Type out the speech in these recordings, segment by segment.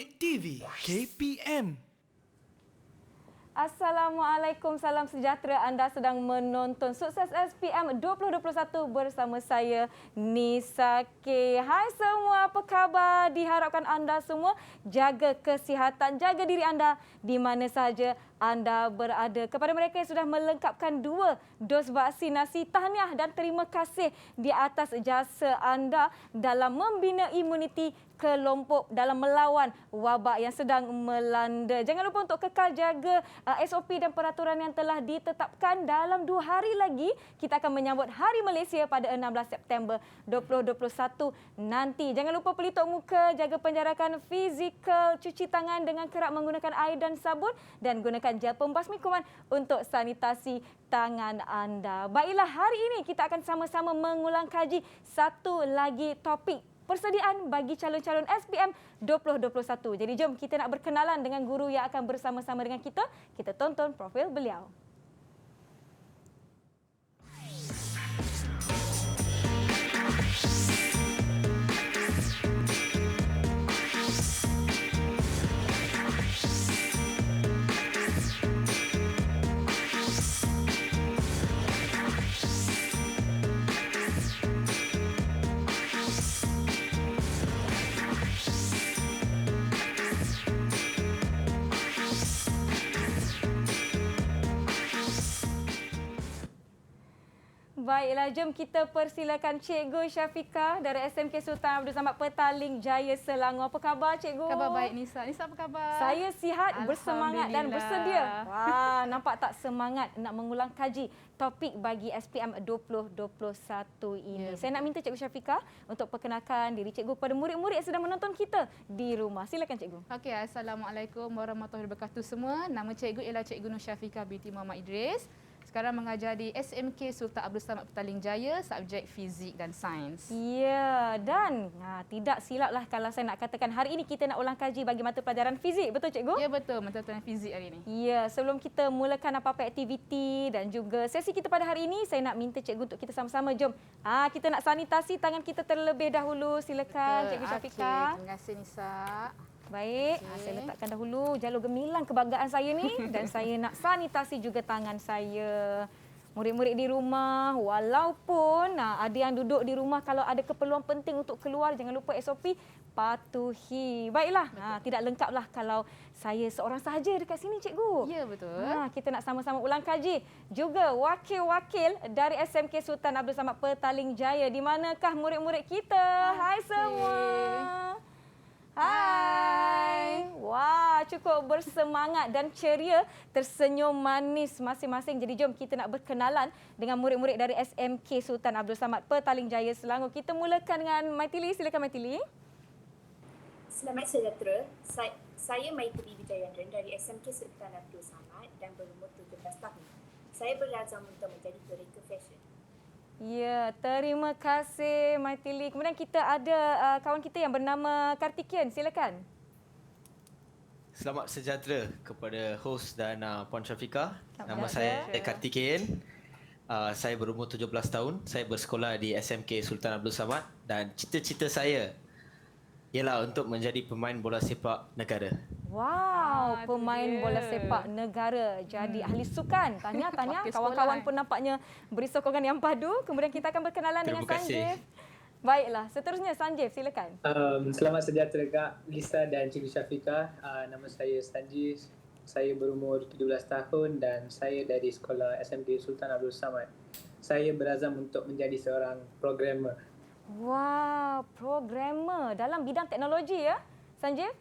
Papek TV KPM. Assalamualaikum, salam sejahtera. Anda sedang menonton Sukses SPM 2021 bersama saya, Nisa K. Hai semua, apa khabar? Diharapkan anda semua jaga kesihatan, jaga diri anda di mana sahaja anda berada. Kepada mereka yang sudah melengkapkan 2 dos vaksinasi, tahniah dan terima kasih di atas jasa anda dalam membina imuniti kelompok dalam melawan wabak yang sedang melanda. Jangan lupa untuk kekal jaga SOP dan peraturan yang telah ditetapkan. Dalam 2 hari lagi kita akan menyambut Hari Malaysia pada 16 September 2021 nanti. Jangan lupa pelitup muka, jaga penjarakan fizikal, cuci tangan dengan kerap menggunakan air dan sabun dan gunakan gel pembasmi kuman untuk sanitasi tangan anda. Baiklah, hari ini kita akan sama-sama mengulang kaji satu lagi topik persediaan bagi calon-calon SPM 2021. Jadi jom kita nak berkenalan dengan guru yang akan bersama-sama dengan kita. Kita tonton profil beliau. Baiklah, jom kita persilakan Cikgu Syafiqah dari SMK Sultan Abdul Samad Petaling Jaya, Selangor. Apa khabar Cikgu? Khabar baik Nisa. Nisa apa khabar? Saya sihat, bersemangat dan bersedia. Wah, nampak tak semangat nak mengulang kaji topik bagi SPM 2021 ini. Saya nak minta Cikgu Syafiqah untuk perkenalkan diri Cikgu kepada murid-murid yang sedang menonton kita di rumah. Silakan Cikgu. Okey, Assalamualaikum warahmatullahi wabarakatuh semua. Nama Cikgu ialah Cikgu Nur Syafiqah binti Muhammad Idris. Sekarang mengajar di SMK Sultan Abdul Samad Petaling Jaya, subjek fizik dan sains. Ya, dan tidak silaplah kalau saya nak katakan hari ini kita nak ulang kaji bagi mata pelajaran fizik. Betul Cikgu? Ya, betul. Mata pelajaran fizik hari ini. Ya, sebelum kita mulakan apa-apa aktiviti dan juga sesi kita pada hari ini, saya nak minta Cikgu untuk kita sama-sama jom. Kita nak sanitasi tangan kita terlebih dahulu. Silakan Cikgu Syafiqah. Terima kasih Nisa. Baik, saya letakkan dahulu jalur gemilang kebanggaan saya ni dan saya nak sanitasi juga tangan saya. Murid-murid di rumah, walaupun ada yang duduk di rumah, kalau ada keperluan penting untuk keluar, jangan lupa SOP patuhi. Baiklah, tidak lengkaplah kalau saya seorang sahaja dekat sini Cikgu. Ya, betul. Kita nak sama-sama ulang kaji. Juga wakil-wakil dari SMK Sultan Abdul Samad Petaling Jaya. Di manakah murid-murid kita? Hai semua. Hai. Wah, cukup bersemangat dan ceria, tersenyum manis masing-masing. Jadi jom kita nak berkenalan dengan murid-murid dari SMK Sultan Abdul Samad Petaling Jaya, Selangor. Kita mulakan dengan Maitili. Silakan Maitili. Selamat sejahtera. Saya Maitili Wijayandran dari SMK Sultan Abdul Samad dan berumur 17 tahun. Saya berazam untuk menjadi curator fashion. Ya, terima kasih Maitili. Kemudian kita ada kawan kita yang bernama Kartikian. Silakan. Selamat sejahtera kepada hos dan Puan Syafiqah. Nama sejahtera. saya Kartikian. Saya berumur 17 tahun. Saya bersekolah di SMK Sultan Abdul Samad dan cita-cita saya ialah untuk menjadi pemain bola sepak negara. Wow, pemain bola sepak negara. Jadi ahli sukan. Tahniah. Kawan-kawan pun nampaknya beri sokongan yang padu. Kemudian kita akan berkenalan dengan Sanjeev. Baiklah, seterusnya Sanjeev, silakan. Selamat sejahtera Kak Lisa dan Cikgu Syafiqah. Nama saya Sanjeev. Saya berumur 17 tahun dan saya dari sekolah SMK Sultan Abdul Samad. Saya berazam untuk menjadi seorang programmer. Wah, programmer dalam bidang teknologi ya, Sanjeev?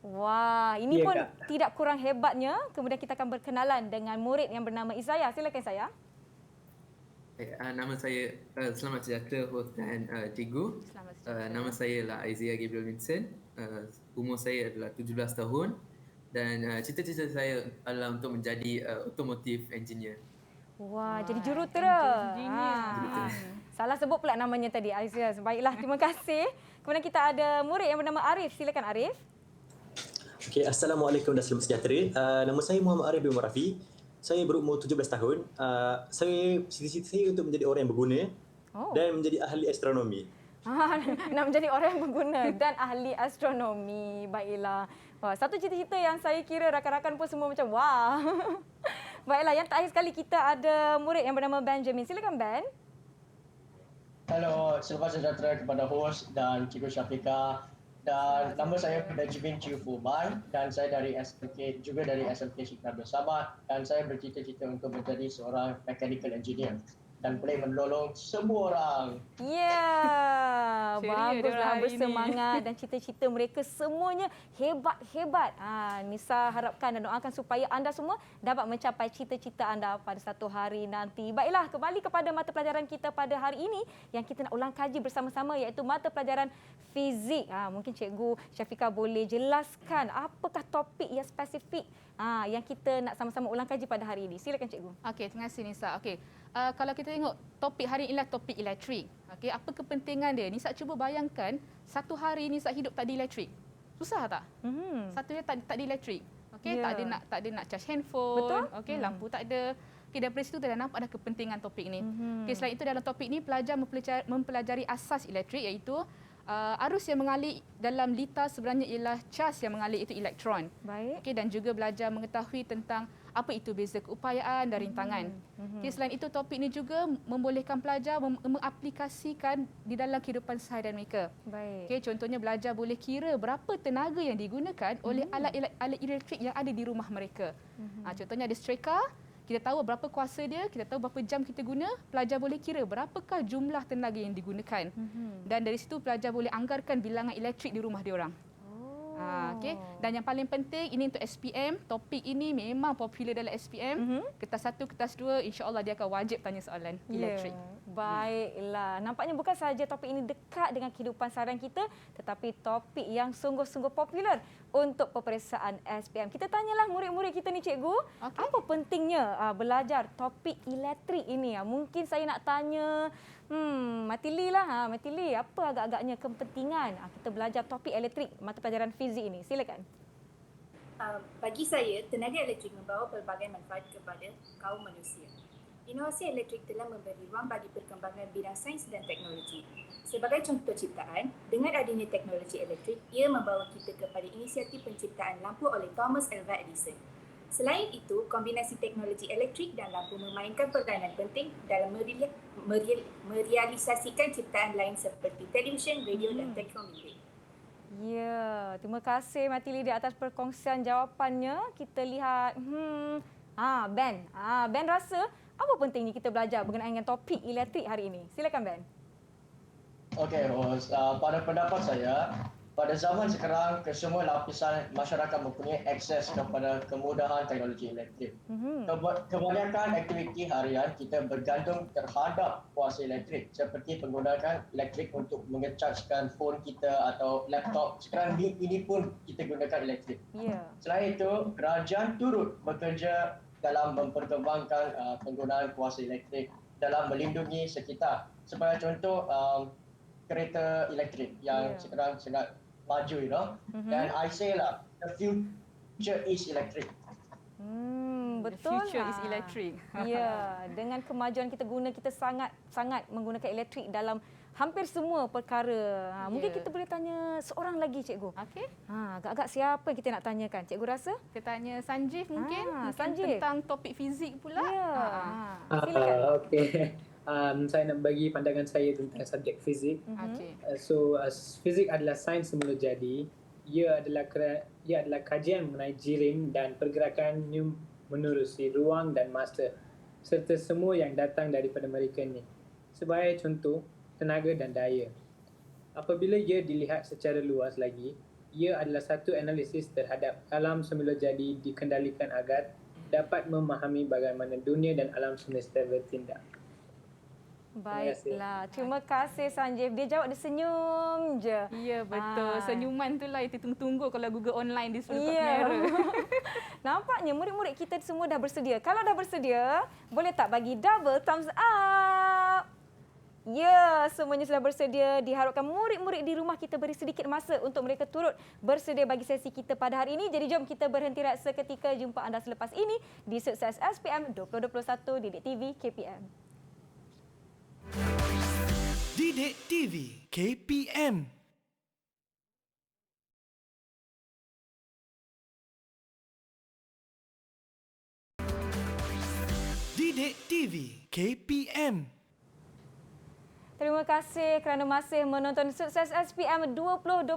Wah, ini pun Kak. tidak kurang hebatnya. Kemudian kita akan berkenalan dengan murid yang bernama Izaya. Silakan saya. Nama saya selamat sejahtera host dan cikgu. Selamat sejahtera. Nama saya ialah Aizia Gabriel Vincent. Umur saya adalah 17 tahun dan cita-cita saya adalah untuk menjadi automotive engineer. Wah, jadi jurutera. Engineer. Salah sebut pula namanya tadi, Aizia. Baiklah, terima kasih. Kemudian kita ada murid yang bernama Arif. Silakan Arif. Okay, Assalamualaikum dan selamat sejahtera. Nama saya Muhammad Arif bin Rafi. Saya berumur 17 tahun. Cita-cita saya untuk menjadi orang yang berguna dan menjadi ahli astronomi. Nak menjadi orang yang berguna dan ahli astronomi. Baiklah. Wah, satu cita-cita yang saya kira rakan-rakan pun semua macam wah. Baiklah, yang terakhir sekali kita ada murid yang bernama Benjamin. Silakan Ben. Hello, selamat sejahtera kepada hos dan Cikgu Syafika. Dan nama saya Benjamin Chiu Fuman dan saya dari SMK, juga dari SMK Sultan Abdul Samad, dan saya bercita-cita untuk menjadi seorang mechanical engineer dan boleh menolong semua orang. Ya, Ceria baguslah, diorang hari ini. bersemangat dan cita-cita mereka semuanya hebat-hebat. Nisa harapkan dan doakan supaya anda semua dapat mencapai cita-cita anda pada satu hari nanti. Baiklah, kembali kepada mata pelajaran kita pada hari ini yang kita nak ulang kaji bersama-sama, iaitu mata pelajaran fizik. Mungkin Cikgu Syafika boleh jelaskan apakah topik yang spesifik yang kita nak sama-sama ulang kaji pada hari ini. Silakan Cikgu. Okey, terima kasih Nisa. Okey. Kalau kita tengok topik hari ini adalah topik elektrik. Okey, apa kepentingan dia? Nisa cuba bayangkan satu hari Nisa hidup tak ada elektrik. Susah tak? Satunya tak ada elektrik. Okey, Ya. tak ada nak charge handphone. Betul. Okey, lampu tak ada. Okey, daripada situ dah nampak ada kepentingan topik ni. Okey, selain itu dalam topik ni pelajar mempelajari asas elektrik, iaitu arus yang mengalir dalam litar sebenarnya ialah cas yang mengalir, itu elektron. Baik. Okey, dan juga belajar mengetahui tentang apa itu beza keupayaan dan rintangan. Okey, selain itu topik ini juga membolehkan pelajar mengaplikasikan di dalam kehidupan seharian mereka. Baik. Okey, contohnya belajar boleh kira berapa tenaga yang digunakan oleh alat elektrik yang ada di rumah mereka. Contohnya ada streka, kita tahu berapa kuasa dia, kita tahu berapa jam kita guna, pelajar boleh kira berapakah jumlah tenaga yang digunakan. Dan dari situ pelajar boleh anggarkan bilangan elektrik di rumah diorang. Okey. Dan yang paling penting ini untuk SPM, topik ini memang popular dalam SPM. Kertas 1, kertas 2, insya-Allah dia akan wajib tanya soalan elektrik. Baiklah. Nampaknya bukan sahaja topik ini dekat dengan kehidupan seharian kita, tetapi topik yang sungguh-sungguh popular untuk peperiksaan SPM. Kita tanyalah murid-murid kita ni, Cikgu, apa pentingnya belajar topik elektrik ini? Mungkin saya nak tanya Matili lah. Matili, apa agak-agaknya kepentingan kita belajar topik elektrik mata pelajaran fizik ini? Silakan. Bagi saya, tenaga elektrik membawa pelbagai manfaat kepada kaum manusia. Inovasi elektrik telah memberi ruang bagi perkembangan bidang sains dan teknologi. Sebagai contoh ciptaan, dengan adanya teknologi elektrik, ia membawa kita kepada inisiatif penciptaan lampu oleh Thomas Alva Edison. Selain itu, kombinasi teknologi elektrik dan lampu memainkan peranan penting dalam merealisasikan ciptaan lain seperti televisyen, radio dan telefon bimbit. Ya, terima kasih Matili di atas perkongsian jawapannya. Kita lihat Ben. Ben rasa apa pentingnya kita belajar berkenaan dengan topik elektrik hari ini? Silakan Ben. Okey, hos. Pada pendapat saya, pada zaman sekarang, kesemua lapisan masyarakat mempunyai akses kepada kemudahan teknologi elektrik. Kebanyakan aktiviti harian kita bergantung terhadap kuasa elektrik, seperti penggunaan elektrik untuk mengechargekan phone kita atau laptop. Sekarang ini pun kita gunakan elektrik. Ya. Selain itu, kerajaan turut bekerja dalam memperkembangkan penggunaan kuasa elektrik dalam melindungi sekitar. Sebagai contoh, kereta elektrik yang sekarang sangat maju, dan I say lah, the future is electric. Betul. The future is electric. Ya, dengan kemajuan kita sangat menggunakan elektrik dalam hampir semua perkara. Mungkin kita boleh tanya seorang lagi, Cikgu. Okey. Agak-agak siapa yang kita nak tanyakan? Cikgu rasa? Kita tanya Sanjeev mungkin Sanjeev. tentang topik fizik pula. Ya. Silakan. Okey. Saya nak bagi pandangan saya tentang subjek fizik. Okey. Fizik adalah sains semula jadi. Ia adalah kajian mengenai jirim dan pergerakan menerusi ruang dan masa serta semua yang datang daripada mereka ni. Sebagai contoh, tenaga dan daya. Apabila ia dilihat secara luas lagi, ia adalah satu analisis terhadap alam semula jadi dikendalikan agar dapat memahami bagaimana dunia dan alam semesta bertindak. Baiklah. Terima kasih Sanjeev. Dia jawab, dia senyum je. Ya, betul. Senyuman tu lah yang tunggu kalau Google online di seluruh Ya. kamera. Nampaknya murid-murid kita semua dah bersedia. Kalau dah bersedia, boleh tak bagi double thumbs up? Ya, semuanya sudah bersedia. Diharapkan murid-murid di rumah kita beri sedikit masa untuk mereka turut bersedia bagi sesi kita pada hari ini. Jadi jom kita berhenti rehat seketika. Jumpa anda selepas ini di Sukses SPM 2021 di TV KPM. Didik TV KPM. Didik TV KPM. Terima kasih kerana masih menonton Sukses SPM 2021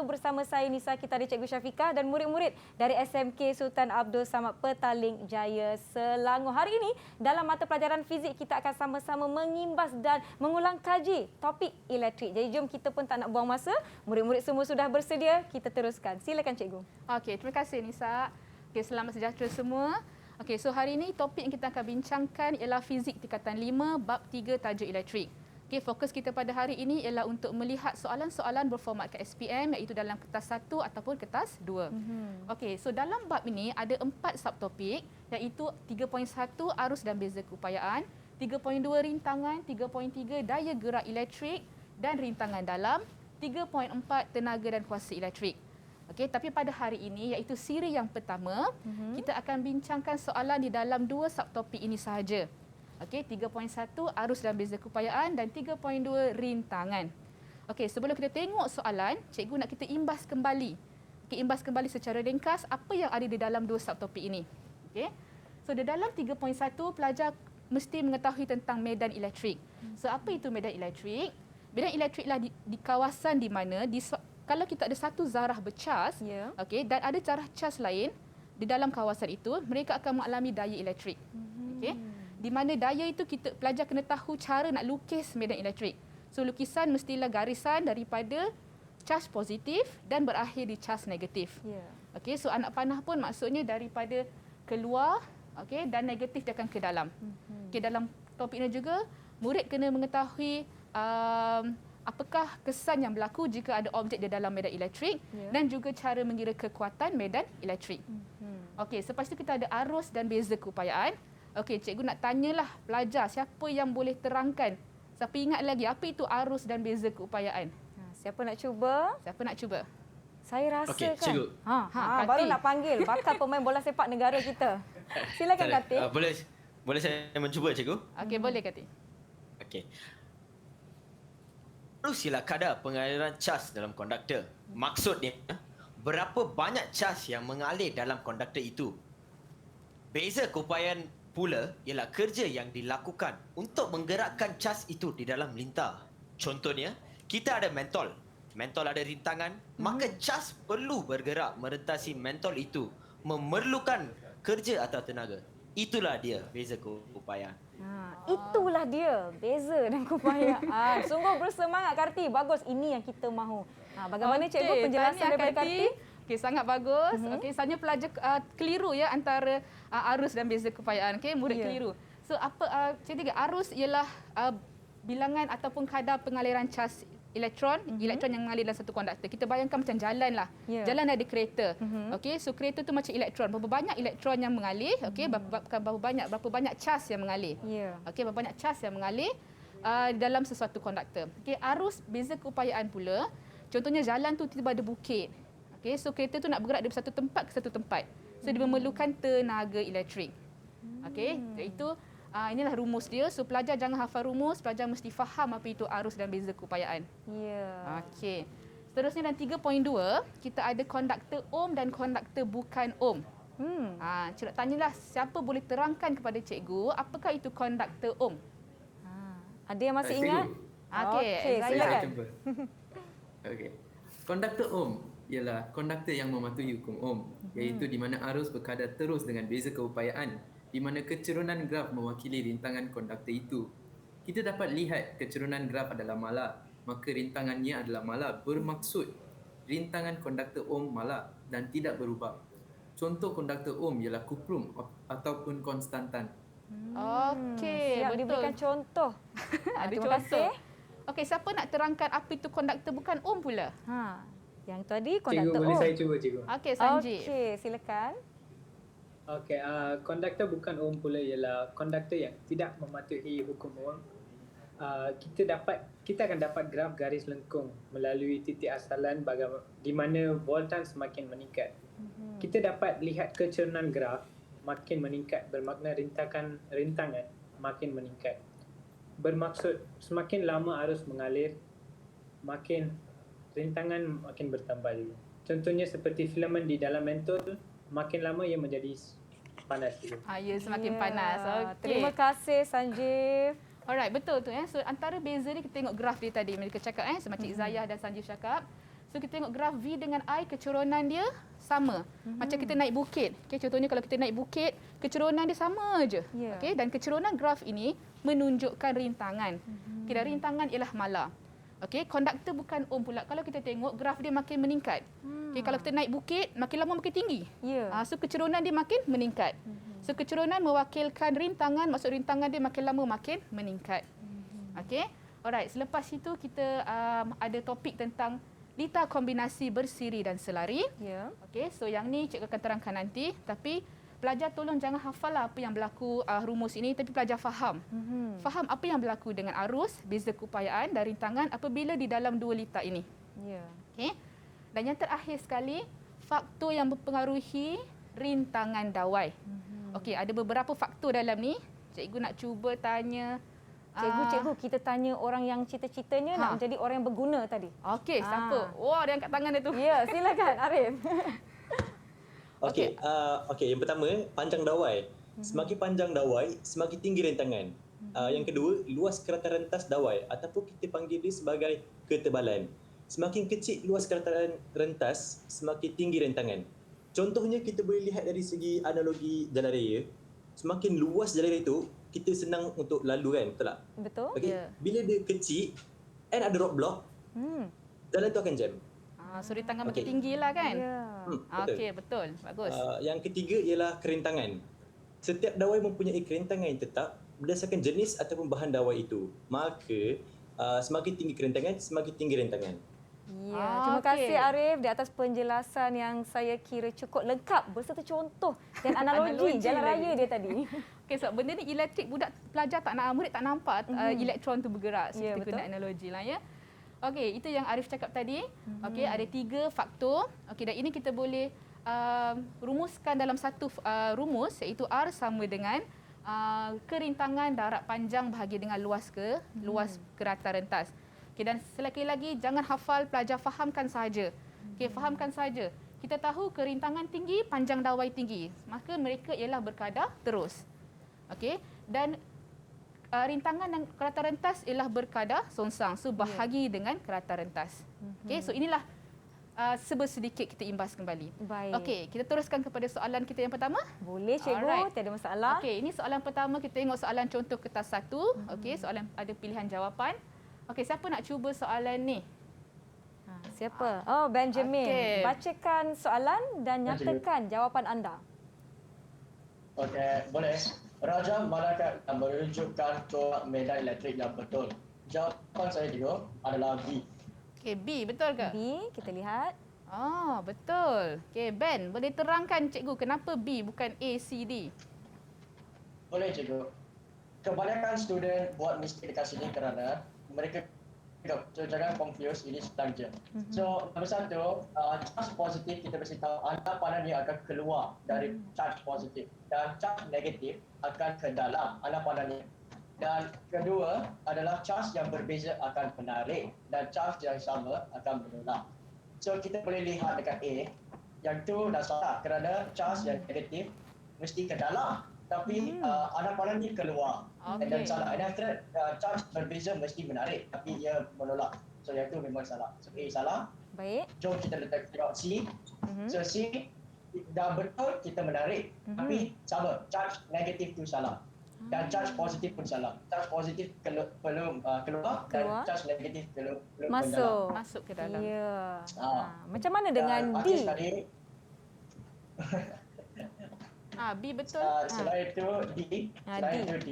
bersama saya Nisa Kitari Cikgu Syafiqah dan murid-murid dari SMK Sultan Abdul Samad Petaling Jaya Selangor. Hari ini dalam mata pelajaran fizik kita akan sama-sama mengimbas dan mengulang kaji topik elektrik. Jadi jom kita pun tak nak buang masa. Murid-murid semua sudah bersedia, kita teruskan. Silakan Cikgu. Okey, terima kasih Nisa. Okey, selamat sejahtera semua. Okey, so hari ini topik yang kita akan bincangkan ialah fizik tingkatan 5 bab 3 tajuk elektrik. Okey, fokus kita pada hari ini ialah untuk melihat soalan-soalan berformatkan SPM iaitu dalam kertas 1 ataupun kertas 2. Okey, so dalam bab ini ada 4 subtopik iaitu 3.1 arus dan beza keupayaan, 3.2 rintangan, 3.3 daya gerak elektrik dan rintangan dalam, 3.4 tenaga dan kuasa elektrik. Okey, tapi pada hari ini iaitu siri yang pertama, kita akan bincangkan soalan di dalam 2 subtopik ini sahaja. Okey, 3.1 arus dan beza keupayaan dan 3.2 rintangan. Okey, sebelum kita tengok soalan, cikgu nak kita imbas kembali. Okey, imbas kembali secara ringkas apa yang ada di dalam 2 subtopik ini. Okey. So di dalam 3.1 pelajar mesti mengetahui tentang medan elektrik. So apa itu medan elektrik? Medan elektrik lah di kawasan di mana kalau kita ada satu zarah bercas, okey, dan ada zarah cas lain di dalam kawasan itu, mereka akan mengalami daya elektrik. Okey. Di mana daya itu pelajar kena tahu cara nak lukis medan elektrik. So lukisan mestilah garisan daripada cas positif dan berakhir di cas negatif. Okey, so anak panah pun maksudnya daripada keluar, okey, dan negatif dia akan ke dalam. Okey, dalam topik ini juga murid kena mengetahui apakah kesan yang berlaku jika ada objek di dalam medan elektrik dan juga cara mengira kekuatan medan elektrik. Okey, selepas itu kita ada arus dan beza keupayaan. Okey, cikgu nak tanyalah pelajar siapa yang boleh terangkan. Siapa ingat lagi apa itu arus dan beza keupayaan? Siapa nak cuba? Siapa nak cuba? Saya rasa Okey, kan. cikgu. Baru nak panggil bakal pemain bola sepak negara kita. Silakan Kati. Boleh saya mencuba cikgu? Okey, boleh Kati. Okey. Arus ialah kadar pengaliran cas dalam konduktor. Maksudnya, berapa banyak cas yang mengalir dalam konduktor itu. Beza keupayaan pula ialah kerja yang dilakukan untuk menggerakkan cas itu di dalam lintah. Contohnya, kita ada mentol. Mentol ada rintangan, maka cas perlu bergerak merentasi mentol itu, memerlukan kerja atau tenaga. Itulah dia beza keupayaan. Itulah dia beza dan keupayaan. Sungguh bersemangat Karti. Bagus, ini yang kita mahu. Bagaimana cikgu penjelasan daripada Karti? Okey, sangat bagus. Okey, sebenarnya pelajar keliru ya antara arus dan beza keupayaan. Okey, murid keliru. So apa cikgu arus ialah bilangan ataupun kadar pengaliran cas elektron yang mengalir dalam satu konduktor. Kita bayangkan macam jalan lah. Jalan ada kereta. Okey, so kereta tu macam elektron. Berapa banyak elektron yang mengalir? Okey, berapa banyak cas yang mengalir? Okey, berapa banyak cas yang mengalir dalam sesuatu konduktor. Okey, arus beza keupayaan pula. Contohnya jalan tu tiba-tiba ada bukit. Okey, so kereta tu nak bergerak dari satu tempat ke satu tempat. So dia memerlukan tenaga elektrik. Okey, iaitu inilah rumus dia. So pelajar jangan hafal rumus, pelajar mesti faham apa itu arus dan beza keupayaan. Okey. Seterusnya dan 3.2, kita ada konduktor ohm dan konduktor bukan ohm. Cikgu nak tanyalah siapa boleh terangkan kepada cikgu apakah itu konduktor ohm? Ada yang masih ingat? Okey, silakan. Cuba. Okey. Konduktor ohm ialah konduktor yang mematuhi hukum ohm, iaitu di mana arus berkadar terus dengan beza keupayaan, di mana kecerunan graf mewakili rintangan konduktor itu. Kita dapat lihat kecerunan graf adalah mala, maka rintangannya adalah mala, bermaksud rintangan konduktor ohm mala dan tidak berubah. Contoh konduktor ohm ialah kuprum ataupun konstantan. Siap Okey, betul. diberikan contoh. Ada Terima contoh. kasih. Okey, siapa nak terangkan apa itu konduktor bukan ohm pula? Yang tadi Cikgu, konduktor boleh ohm. saya cuba cikgu? Okey, Sanji. Okey, silakan. Okey, konduktor bukan ohm pula ialah konduktor yang tidak mematuhi hukum ohm. Kita akan dapat graf garis lengkung melalui titik asalan di mana voltan semakin meningkat. Kita dapat lihat kecerunan graf makin meningkat bermakna rintangan makin meningkat. bermaksud semakin lama arus mengalir, makin rintangan makin bertambah juga. Contohnya seperti filamen di dalam mentol, makin lama ia menjadi panas juga. Ya, semakin panas. Okey. Terima kasih Sanjeev. Alright, betul tu. So antara beza ni kita tengok graf dia tadi. Mereka cakap semacam Izayah dan Sanjeev cakap. So kita tengok graf V dengan I, kecuronan dia sama. Macam kita naik bukit. Okay, contohnya kalau kita naik bukit, kecuronan dia sama je. Yeah. Okay, dan kecuronan graf ini menunjukkan rintangan. Okay, dan rintangan ialah mala. Okay, konduktor bukan ohm pula. Kalau kita tengok graf dia makin meningkat. Okay, kalau kita naik bukit, makin lama makin tinggi. Yeah. So kecuronan dia makin meningkat. So kecuronan mewakilkan rintangan, maksud rintangan dia makin lama makin meningkat. Okay, alright. Selepas itu kita ada topik tentang lita kombinasi bersiri dan selari. Ya. Okey, so yang ni cikgu akan terangkan nanti, tapi pelajar tolong jangan hafal apa yang berlaku rumus ini, tapi pelajar faham. Faham apa yang berlaku dengan arus, beza keupayaan dan rintangan apabila di dalam dua lita ini. Ya. Okey. Dan yang terakhir sekali, faktor yang mempengaruhi rintangan dawai. Okey, ada beberapa faktor dalam ni. Cikgu nak cuba tanya Cikgu, kita tanya orang yang cita-citanya nak menjadi orang yang berguna tadi. Okey, siapa? Wah, dia angkat tangan dia tu. Ya, silakan Arif. Okey, yang pertama, panjang dawai. Semakin panjang dawai, semakin tinggi rintangan. Yang kedua, luas keratan rentas dawai ataupun kita panggil dia sebagai ketebalan. Semakin kecil luas keratan rentas, semakin tinggi rintangan. Contohnya kita boleh lihat dari segi analogi jalan raya. Semakin luas jalan raya itu, kita senang untuk lalu kan, betul tak? Betul. Okay. Bila dia kecil and ada roadblock, jalan tu akan jam. So rintangan makin tinggi lah kan? Ya. Okey, betul. Bagus. Yang ketiga ialah kerintangan. Setiap dawai mempunyai kerintangan yang tetap berdasarkan jenis ataupun bahan dawai itu. Maka semakin tinggi kerintangan, semakin tinggi rintangan. Ya, terima kasih Arif di atas penjelasan yang saya kira cukup lengkap berserta contoh dan analogi jalan raya dia tadi. Okey, sebab benda ni elektrik, pelajar tak nak, murid tak nampak elektron tu bergerak. So kita guna analogi lah ya. Okey, itu yang Arif cakap tadi. Okey, ada 3 faktor. Okey, dan ini kita boleh rumuskan dalam satu rumus, iaitu R sama dengan kerintangan darat panjang bahagi dengan luas keratan rentas. Okay, dan sekali lagi jangan hafal, pelajar fahamkan sahaja. Okay, fahamkan sahaja. Kita tahu kerintangan tinggi, panjang dawai tinggi. Maka mereka ialah berkadar terus. Okay, dan rintangan dan keratan rentas ialah berkadar songsang. So bahagi dengan keratan rentas. Okay, so inilah sedikit kita imbas kembali. Baik. Okey, kita teruskan kepada soalan kita yang pertama. Boleh cikgu, tiada masalah. Okey, ini soalan pertama, kita tengok soalan contoh kertas 1. Okey, soalan ada pilihan jawapan. Okey, siapa nak cuba soalan ni? Siapa? Oh, Benjamin. Okey. Bacakan soalan dan nyatakan jawapan anda. Okey, boleh. Raja manakah yang menunjukkan tolak medan elektrik yang betul? Jawapan saya juga adalah B. Okey, B betul ke? B, kita lihat. Betul. Okey, Ben, boleh terangkan cikgu kenapa B bukan A, C, D? Boleh cikgu. Kebanyakan student buat mistake dekat sini kerana mereka jangan confuse, ini sedang je. So, nombor satu, charge positif kita mesti tahu anak panah ni akan keluar dari charge positif dan charge negatif akan ke dalam anak panah ni. Dan kedua adalah charge yang berbeza akan menarik dan charge yang sama akan menolak. So, kita boleh lihat dekat A, yang tu dah salah kerana charge yang negatif mesti ke dalam. Tapi anak panah ni keluar. Dan salah. And after that, charge berbeza mesti menarik tapi ia menolak. So yang tu memang salah. So A salah. Baik. Jom kita tengok C. So C dah betul kita menarik. Tapi sama. Charge negatif tu salah. Dan charge positif pun salah. Charge positif perlu keluar dan charge negatif perlu masuk. Masuk ke dalam. Ya. Macam mana dengan D? B betul. Selain itu D. Selain itu D.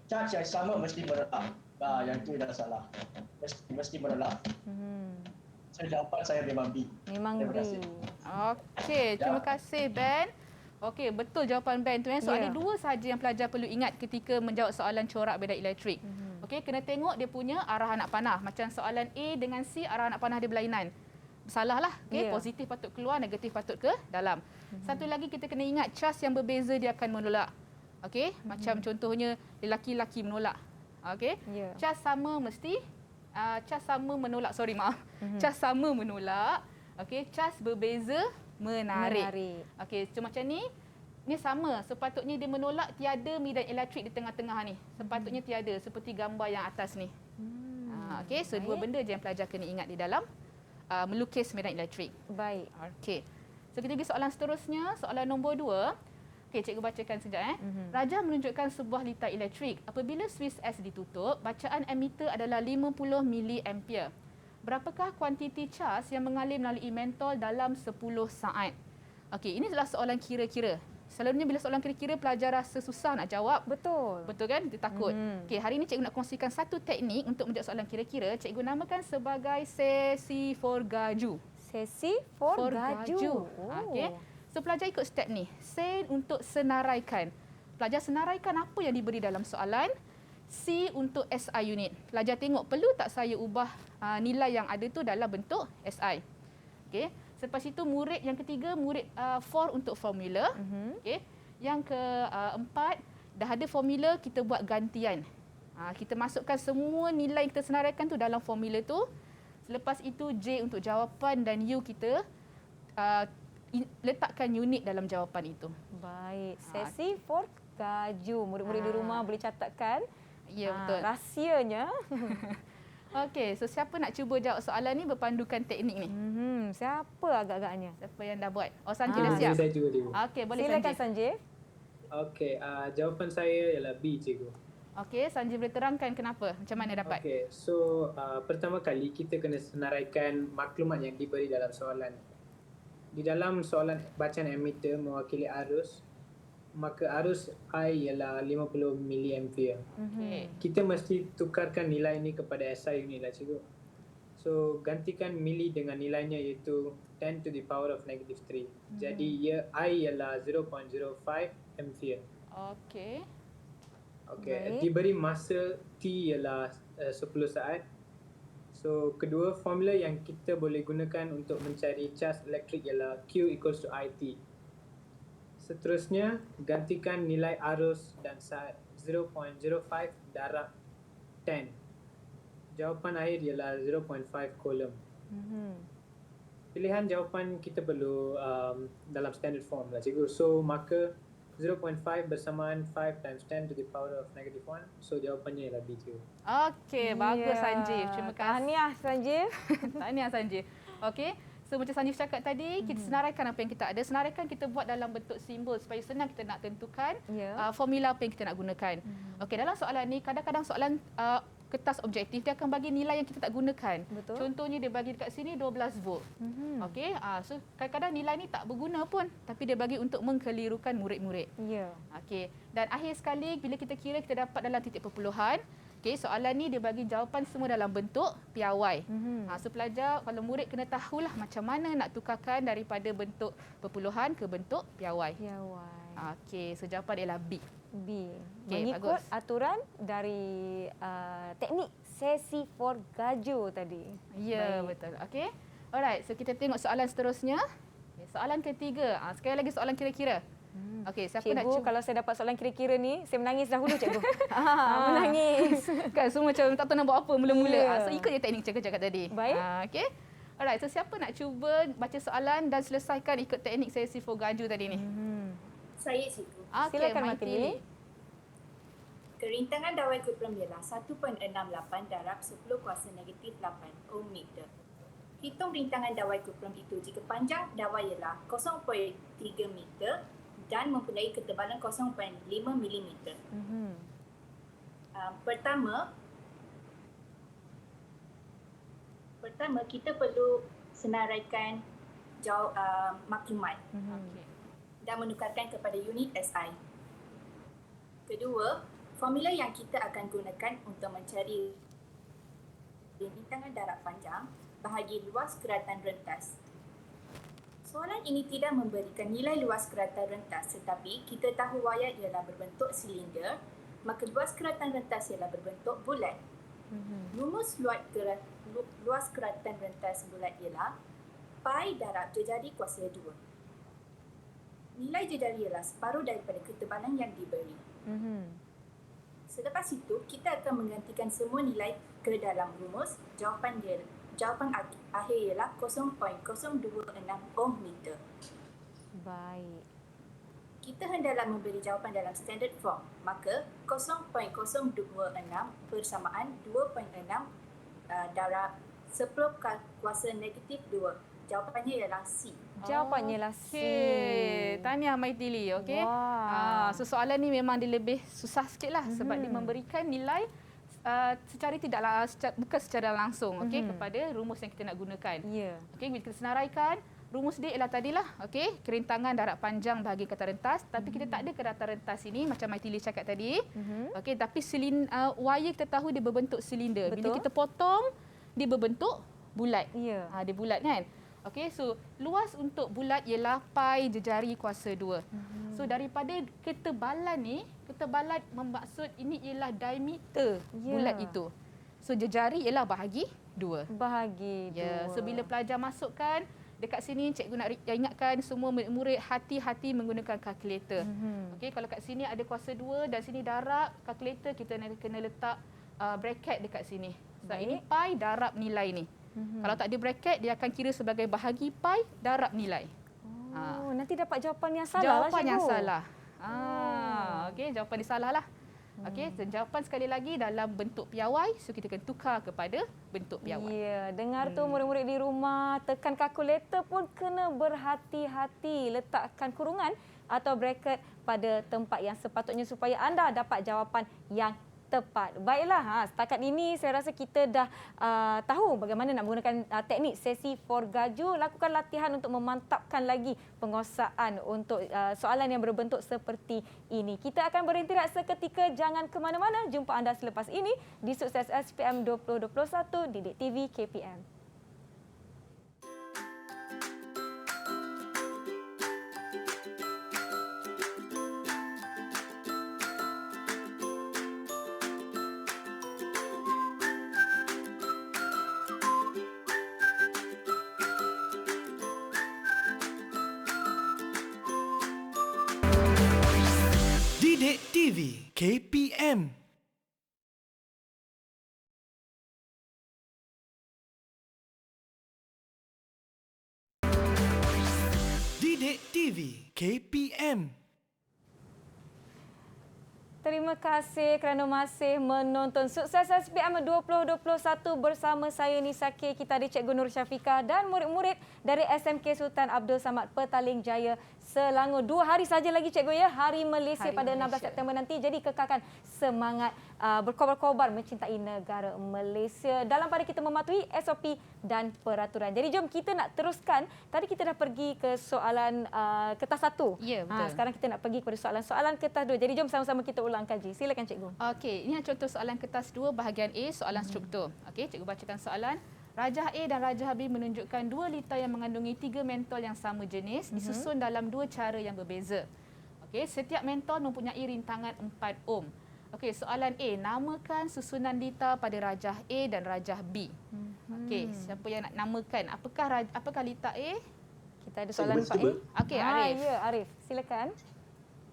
Charge yang sama mesti menolak. Yang tu dah salah. Mesti menolak. So jawapan saya memang B. Memang B. Okey, terima kasih Ben. Okey, betul jawapan Ben tu. So ada 2 sahaja yang pelajar perlu ingat ketika menjawab soalan corak medan elektrik. Okey, kena tengok dia punya arah anak panah. Macam soalan A dengan C, arah anak panah dia berlainan. Salah lah. Okay? Positif patut keluar, negatif patut ke dalam. Satu lagi kita kena ingat charge yang berbeza dia akan menolak. Okey, macam contohnya lelaki-lelaki menolak. Okey. Ya. Cas sama mesti cas sama menolak. Sorry, maaf. Cas sama menolak. Okey, cas berbeza menarik. Okey, so macam ni sama. Sepatutnya dia menolak tiada medan elektrik di tengah-tengah ni. Sepatutnya tiada seperti gambar yang atas ni. Okey, so dua benda je yang pelajar kena ingat di dalam melukis medan elektrik. Baik. Okey. So kita pergi soalan seterusnya, soalan nombor 2. Okey, cikgu bacakan sekejap. Raja menunjukkan sebuah litar elektrik. Apabila suis S ditutup, bacaan ammeter adalah 50 mA. Berapakah kuantiti cas yang mengalir melalui mentol dalam 10 saat? Okey, ini adalah soalan kira-kira. Selalunya bila soalan kira-kira pelajar rasa susah nak jawab. Betul. Betul kan? Dia takut. Okey, hari ini cikgu nak kongsikan satu teknik untuk menjawab soalan kira-kira. Cikgu namakan sebagai sesi forgaju. Sesi forgaju. Okey. So pelajar ikut step ni. Sen untuk senaraikan. Pelajar senaraikan apa yang diberi dalam soalan. C untuk SI unit. Pelajar tengok perlu tak saya ubah nilai yang ada tu dalam bentuk SI. Okey. Selepas itu murid yang ketiga, murid for untuk formula. Okey. Yang keempat, dah ada formula, kita buat gantian. Kita masukkan semua nilai yang kita senaraikan tu dalam formula tu. Selepas itu J untuk jawapan dan U kita letakkan unit dalam jawapan itu. Baik. Sesi forgaju. Murid-murid di rumah boleh catatkan. Ya, betul. Rahsianya. Okey, so siapa nak cuba jawab soalan ni berpandukan teknik ni? Siapa agak-agaknya? Siapa yang dah buat? Oh, Sanjay dah siap? Saya juga cikgu. Okey, boleh Silakan Sanjay. Okey, jawapan saya ialah B, cikgu. Okey, Sanjay boleh terangkan kenapa? Macam mana dapat? Okey, so pertama kali kita kena senaraikan maklumat yang diberi dalam soalan. Di dalam soalan bacaan ammeter mewakili arus, maka arus I ialah 50 mA. Kita mesti tukarkan nilai ini kepada SI unit lah cikgu. So gantikan mili dengan nilainya iaitu 10 to the power of -3. Jadi I ialah 0.05 ampere. Okey. Okey, diberi masa T ialah 10 saat. So kedua formula yang kita boleh gunakan untuk mencari cas elektrik ialah Q equals to IT. Seterusnya, gantikan nilai arus dan saat 0.05 darab 10. Jawapan akhir ialah 0.5 coulomb. Pilihan jawapan kita perlu dalam standard form lah cikgu. So maka 0.5 bersamaan 5 times 10 to the power of -1. So jawapannya ialah B cikgu. Okey, bagus Sanjay. Terima kasih. Tahniah Sanjay. Tahniah Sanjay. Okey. So macam Sanjay cakap tadi, kita senaraikan apa yang kita ada. Senaraikan kita buat dalam bentuk simbol supaya senang kita nak tentukan formula apa yang kita nak gunakan. Okey, dalam soalan ni kadang-kadang soalan kertas objektif dia akan bagi nilai yang kita tak gunakan. Betul. Contohnya dia bagi dekat sini 12 volt. Okey, so kadang-kadang nilai ni tak berguna pun tapi dia bagi untuk mengkelirukan murid-murid. Ya. Okey, dan akhir sekali bila kita kira kita dapat dalam titik perpuluhan. Okey, soalan ni dia bagi jawapan semua dalam bentuk piawai. So pelajar kalau murid kena tahulah macam mana nak tukarkan daripada bentuk perpuluhan ke bentuk piawai. Okey, so jawapan ialah B. Okay, Mengikut bagus. aturan dari teknik sesi forgaju tadi. Ya, betul. Okey. Alright, so kita tengok soalan seterusnya. Okay, soalan ketiga. Sekali lagi soalan kira-kira. Okey, siapa Cikgu, nak cuba? kalau saya dapat soalan kira-kira ni, saya menangis dahulu cikgu. Menangis. Kan semua macam tak tahu nak buat apa mula-mula. Ya. So ikut je teknik cikgu cakap tadi. Baik. Okey. Alright, so siapa nak cuba baca soalan dan selesaikan ikut teknik sesi forgaju tadi ni? Saya cikgu. Okey, Silakan Maitili. Kerintangan dawai kupram ialah 1.68 darab 10 kuasa negatif 8 ohm meter. Hitung rintangan dawai kupram itu jika panjang dawai ialah 0.3 meter dan mempunyai ketebalan 0.5 mm. Pertama kita perlu senaraikan maklumat dan menukarkan kepada unit SI. Kedua, formula yang kita akan gunakan untuk mencari rintangan darab panjang bahagi luas keratan rentas. Soalan ini tidak memberikan nilai luas keratan rentas tetapi kita tahu wayar ialah berbentuk silinder, maka luas keratan rentas ialah berbentuk bulat. Rumus luas keratan rentas bulat ialah pi darab jejari kuasa 2. Nilai jejari ialah separuh daripada ketebalan yang diberi. Selepas itu, kita akan menggantikan semua nilai ke dalam rumus. Jawapan akhir ialah 0.026 ohm meter. Baik. Kita hendaklah memberi jawapan dalam standard form. Maka 0.026 bersamaan 2.6 darab 10 kuasa negatif 2. Jawapannya ialah C. Jawapannya ialah C. Okey, tahniah Maithili, okey. Wah. So soalan ni memang dia lebih susah sikitlah sebab dia memberikan nilai secara bukan secara langsung kepada rumus yang kita nak gunakan. Ya. Okey, bila kita senaraikan, rumus dia ialah tadilah, okey, kerintangan darab panjang bahagi kata rentas, tapi kita tak ada ke data rentas ini macam Maithili cakap tadi. Okey, tapi wire kita tahu dia berbentuk silinder. Bila kita potong, dia berbentuk bulat. Ya. Dia bulat kan? Okey, so luas untuk bulat ialah pi jejari kuasa 2. So daripada ketebalan ni, ketebalan bermaksud ini ialah diameter bulat itu. So jejari ialah bahagi 2. Bahagi 2. Ya, so bila pelajar masukkan dekat sini, cikgu nak ingatkan semua murid-murid hati-hati menggunakan kalkulator. Okey, kalau kat sini ada kuasa 2 dan sini darab, kalkulator kita kena letak bracket dekat sini. So ini pi darab nilai ni. Kalau tak ada bracket, dia akan kira sebagai bahagi pi darab nilai. Nanti dapat jawapan yang salah Jawapan lah, yang cikgu. salah. Okey, jawapan dia salah lah. Okey, jawapan sekali lagi dalam bentuk piawai, so kita akan tukar kepada bentuk piawai. Ya, dengar tu murid-murid di rumah, tekan kalkulator pun kena berhati-hati. Letakkan kurungan atau bracket pada tempat yang sepatutnya supaya anda dapat jawapan yang tepat. Baiklah, setakat ini saya rasa kita dah tahu bagaimana nak menggunakan teknik sesi forgaju. Lakukan latihan untuk memantapkan lagi penguasaan untuk soalan yang berbentuk seperti ini. Kita akan berinteraksi seketika, jangan ke mana-mana. Jumpa anda selepas ini di Sukses SPM 2021 Didik TV KPM. Didik TV KPM. Didik TV KPM. Terima kasih kerana masih menonton Sukses SPM 2021 bersama saya Nisa K. Kita ada Cikgu Nur Syafiqah dan murid-murid dari SMK Sultan Abdul Samad Petaling Jaya Selangor. 2 hari saja lagi cikgu ya, Hari Malaysia Hari pada 16 Malaysia. September nanti. Jadi kekalkan semangat berkobar-kobar mencintai negara Malaysia dalam pada kita mematuhi SOP dan peraturan. Jadi jom kita nak teruskan. Tadi kita dah pergi ke soalan kertas 1. Ya, betul. Sekarang kita nak pergi kepada soalan-soalan kertas 2. Jadi jom sama-sama kita ulang kaji. Silakan cikgu. Okey, ini contoh soalan kertas 2 bahagian A, soalan struktur. Okey, cikgu bacakan soalan. Rajah A dan rajah B menunjukkan 2 lita yang mengandungi 3 mentol yang sama jenis disusun dalam 2 cara yang berbeza. Okey, setiap mentol mempunyai rintangan 4 ohm. Okey, soalan A, namakan susunan lita pada rajah A dan rajah B. Okey, siapa yang nak namakan? Apakah lita A? Kita ada soalan Cikgu, cuba. Okey, Arif. Ya, Arif. Silakan.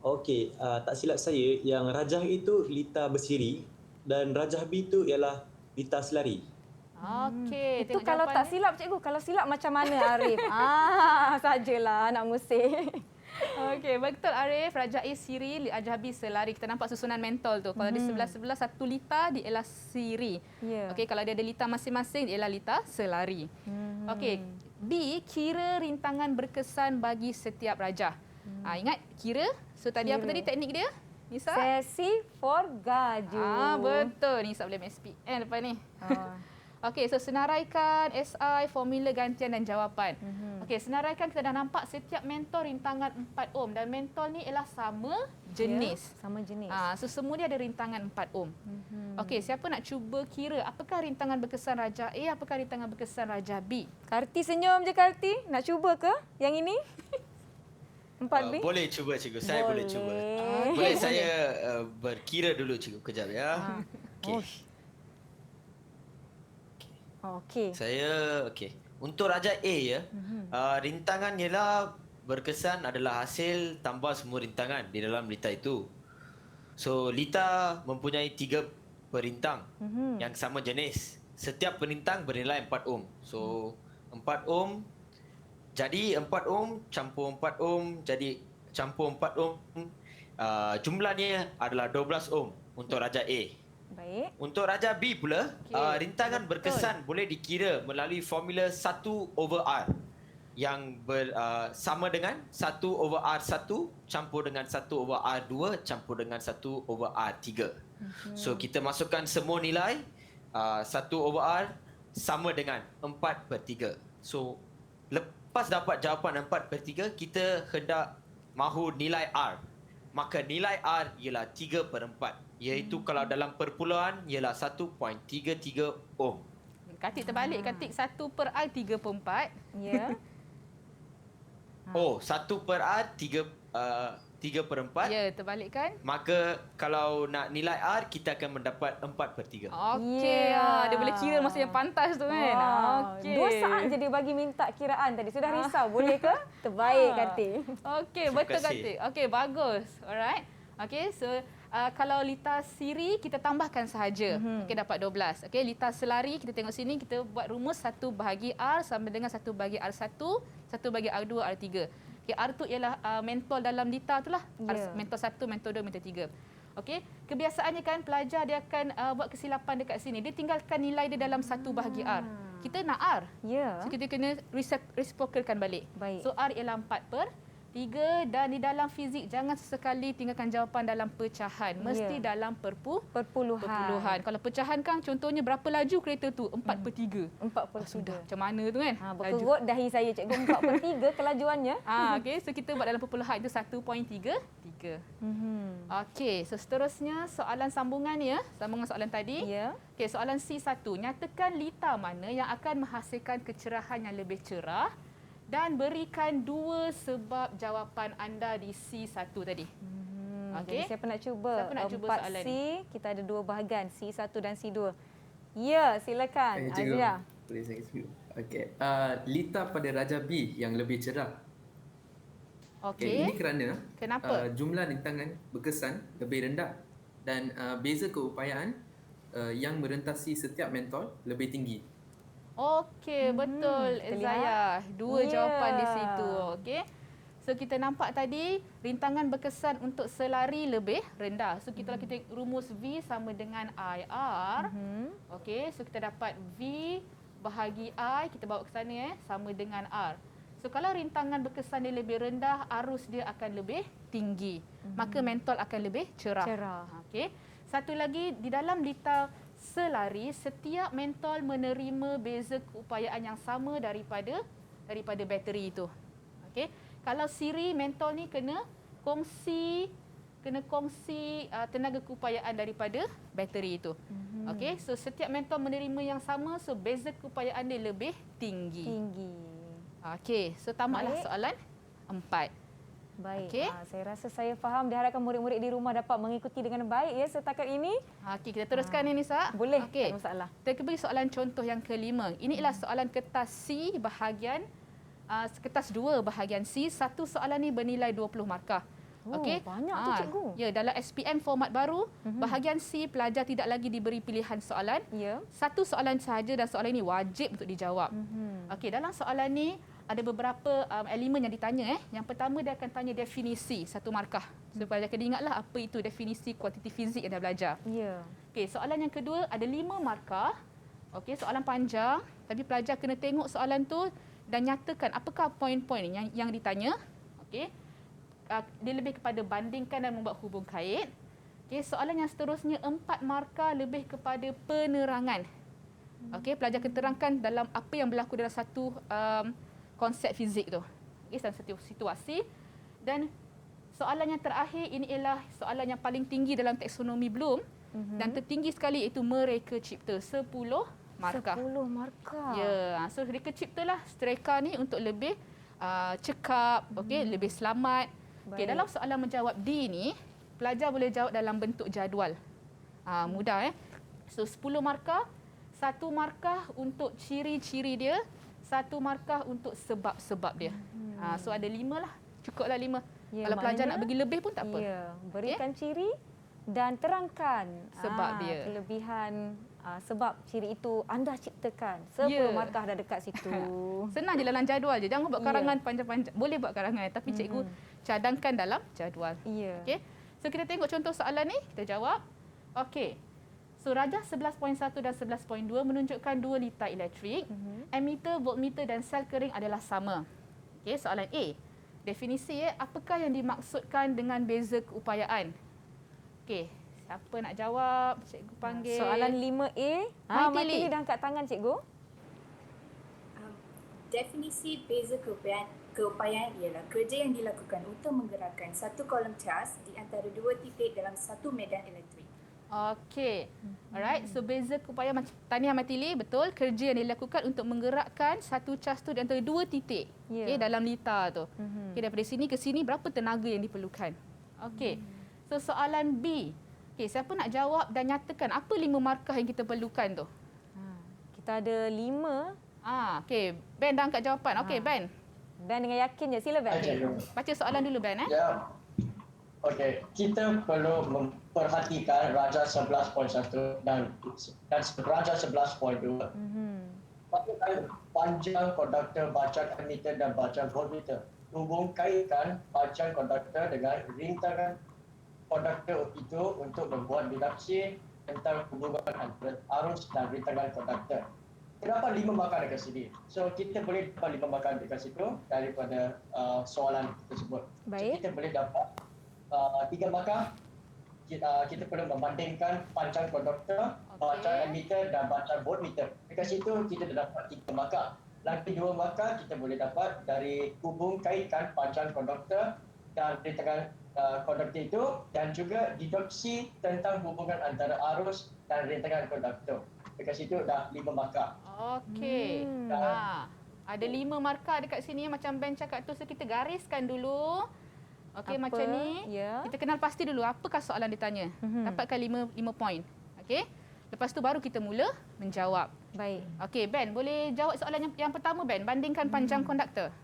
Okey, tak silap saya yang rajah itu lita bersiri dan rajah B itu ialah lita selari. Okey, Itu tengok kalau jawapan tak dia. silap cikgu. Kalau silap macam mana Arif? Sajalah anak musik. Okey, betul Arif. Rajah A siri, rajah B selari. Kita nampak susunan mentol tu. Kalau di sebelah-sebelah 1 lita, dia ialah siri. Ya. Okey, kalau dia ada lita masing-masing, dia ialah lita selari. Okey, B, kira rintangan berkesan bagi setiap rajah. Ingat, kira. So tadi apa Kira. tadi teknik dia? Nisa? Sesi forgaju. Betul. Nisa boleh SPM lepas ni. Okey, so senaraikan SI, formula gantian dan jawapan. Okey, senaraikan kita dah nampak setiap mentol rintangan 4 ohm dan mentol ni ialah sama jenis. Ya, sama jenis. So semua dia ada rintangan 4 ohm. Okey, siapa nak cuba kira apakah rintangan berkesan rajah A, apakah rintangan berkesan rajah B? Karti senyum je Karti. Nak cuba ke yang ini? 4B? Boleh cuba cikgu, saya boleh cuba. Boleh. Boleh saya berkira dulu cikgu, kejap ya. Okey. Okey. Saya okey. Untuk rajah A ya, rintangan ialah berkesan adalah hasil tambah semua rintangan di dalam lita itu. So Lita mempunyai 3 perintang yang sama jenis. Setiap perintang bernilai 4 ohm. So 4 ohm jadi 4 ohm campur 4 ohm jadi campur 4 ohm. Jumlahnya adalah 12 ohm untuk raja A. Baik. Untuk raja B pula, rintangan berkesan boleh dikira melalui formula 1/R yang sama dengan 1/R1 campur dengan 1/R2 campur dengan 1/R3. So kita masukkan semua nilai 1/R sama dengan 4/3. So lepas dapat jawapan 4/3, kita hendak mahu nilai R. Maka nilai R ialah 3/4. Iaitu kalau dalam perpuluhan ialah 1.33 ohm. Katik terbalik, Katik 1/R 3/4. Ya. Oh, 1/R 3/4. Ya, terbalik kan? Maka kalau nak nilai R, kita akan mendapat 4/3. Okey, dia boleh kira masa yang pantas tu kan. Okey. 2 saat je dia bagi minta kiraan tadi. Sudah risau, boleh ke? Terbaik, Katik. Okey, Terima betul kasih. Katik. Okey, bagus. Alright. Okey, so kalau Lita Siri kita tambahkan sahaja. Okey, dapat 12. Okey, Lita Selari kita tengok sini, kita buat rumus 1/R sama dengan 1/R1, 1/R2, R3. Okey, R tu ialah mentol dalam Lita tu lah. Yeah. Mentol 1, mentol 2, mentol 3. Okey, kebiasaannya kan pelajar dia akan buat kesilapan dekat sini. Dia tinggalkan nilai dia dalam 1/R. Kita nak R. Ya. So kita kena reciprocalkan balik. Baik. So R ialah 4/3 dan di dalam fizik jangan sesekali tinggalkan jawapan dalam pecahan. Mesti dalam perpuluhan. Kalau pecahan kan contohnya berapa laju kereta tu? 4/3. 4/3. Sudah. Macam mana tu kan? Berkerut dahi saya cikgu 4/3 kelajuannya. Okey, so kita buat dalam perpuluhan itu 1.33. Okey, so seterusnya soalan sambungannya, sambungan soalan tadi. Ya. Okey, soalan C1. Nyatakan lita mana yang akan menghasilkan kecerahan yang lebih cerah dan berikan 2 sebab jawapan anda di C1 tadi. Okey. Siapa nak cuba? Siapa nak cuba 4C, soalan ni? kita ada 2 bahagian, C1 dan C2. Ya, silakan. Cikgu, Azria. boleh saya kasi. Okey. Lita pada raja B yang lebih cerah. Okey. Ini kerana Kenapa? jumlah rintangan berkesan lebih rendah dan beza keupayaan yang merentasi setiap mentol lebih tinggi. Okey, betul Zaya. 2 jawapan di situ. Okey. So kita nampak tadi rintangan berkesan untuk selari lebih rendah. So kita rumus V sama dengan IR. Okey, so kita dapat V bahagi I, kita bawa ke sana sama dengan R. So kalau rintangan berkesan dia lebih rendah, arus dia akan lebih tinggi. Maka mentol akan lebih cerah. Okey. Satu lagi, di dalam lita selari, setiap mentol menerima beza keupayaan yang sama daripada bateri itu. Okey. Kalau siri mentol ni kena kongsi tenaga keupayaan daripada bateri itu. Okey. So setiap mentol menerima yang sama, so beza keupayaan dia lebih tinggi. Okey. So tamatlah soalan 4. Baik. Okey. Saya rasa saya faham. Diharapkan murid-murid di rumah dapat mengikuti dengan baik ya setakat ini. Okey, kita teruskan ini Nisa. Boleh. Okey. Tak masalah. Kita pergi soalan contoh yang kelima. Ini ialah soalan kertas C bahagian kertas 2 bahagian C. Satu soalan ni bernilai 20 markah. Okey. Banyak tu cikgu. Ya, dalam SPM format baru, bahagian C pelajar tidak lagi diberi pilihan soalan. Ya. Satu soalan sahaja dan soalan ini wajib untuk dijawab. Okey, dalam soalan ni ada beberapa elemen yang ditanya. Yang pertama dia akan tanya definisi 1 markah. So pelajar kena ingatlah apa itu definisi kuantiti fizik yang dah belajar. Ya. Okey, soalan yang kedua ada 5 markah. Okey, soalan panjang tapi pelajar kena tengok soalan tu dan nyatakan apakah poin-poin yang ditanya. Okey. Dia lebih kepada bandingkan dan membuat hubung kait. Okey, soalan yang seterusnya 4 markah lebih kepada penerangan. Okey, pelajar kena terangkan dalam apa yang berlaku dalam satu konsep fizik tu. Okey, dalam satu situasi. Dan soalan yang terakhir ini ialah soalan yang paling tinggi dalam taksonomi Bloom dan tertinggi sekali iaitu mereka cipta 10 markah. 10 markah. Ya, so mereka ciptalah streka ni untuk lebih cekap, okey, lebih selamat. Okey, dalam soalan menjawab D ni, pelajar boleh jawab dalam bentuk jadual. Mudah So 10 markah, 1 markah untuk ciri-ciri dia, 1 markah untuk sebab-sebab dia. So ada 5 lah. Cukuplah 5. Ya, Kalau pelajar nak bagi lebih pun tak apa. Ya, berikan ciri, Dan terangkan dia. Kelebihan sebab ciri itu anda ciptakan. Sebab markah dah dekat situ. Senang je dalam jadual je. Jangan buat karangan panjang-panjang. Boleh buat karangan tapi cikgu cadangkan dalam jadual. Okey. So kita tengok contoh soalan ni, kita jawab. Okey. So rajah 11.1 dan 11.2 menunjukkan 2 litar elektrik. Ammeter, voltmeter dan sel kering adalah sama. Okey, soalan A. Definisi apakah yang dimaksudkan dengan beza keupayaan? Okey, siapa nak jawab? Cikgu panggil. Soalan 5A. Maitili dah angkat tangan cikgu. Definisi beza keupayaan ialah kerja yang dilakukan untuk menggerakkan satu kolom cas di antara dua titik dalam satu medan elektrik. Okey. Alright, so beza keupayaan tahniah Maitili, betul. Kerja yang dilakukan untuk menggerakkan satu cas tu di antara dua titik. Okey, dalam litar tu. Okey, daripada sini ke sini berapa tenaga yang diperlukan? Okey. So soalan B. Okey, siapa nak jawab dan nyatakan apa 5 markah yang kita perlukan tu? Kita ada 5. Okey, Ben dah angkat jawapan. Okey, Ben. Ben dengan yakin je. Sila Ben. Baca soalan dulu Ben Ya. Okey, kita perlu memperhatikan rajah 11.1 dan rajah 11.2. Panjang konduktor, bacaan ammeter dan bacaan voltmeter. Hubung kaitkan panjang konduktor dengan rintangan konduktor itu untuk membuat deduksi tentang hubungan antara arus dan rintangan konduktor. Terdapat 5 markah dekat sini. So kita boleh dapat 5 markah dekat situ daripada soalan tersebut. Baik. So, kita boleh dapat 3 markah. Kita perlu membandingkan panjang konduktor, bacaan ammeter dan bacaan voltmeter. Dekat situ kita dah dapat 3 markah. Lagi 2 markah kita boleh dapat dari hubung kaitkan panjang konduktor dan rintangan konduktor itu dan juga deduksi tentang hubungan antara arus dan rintangan konduktor. Dekat situ dah 5 markah. Okey. Ada 5 markah dekat sini macam Ben cakap tu. So kita gariskan dulu. Okey, macam ni. Kita kenal pasti dulu apakah soalan ditanya. Dapatkan 5 poin. Okey. Lepas tu baru kita mula menjawab. Baik. Okey, Ben, boleh jawab soalan yang pertama Ben, bandingkan panjang konduktor.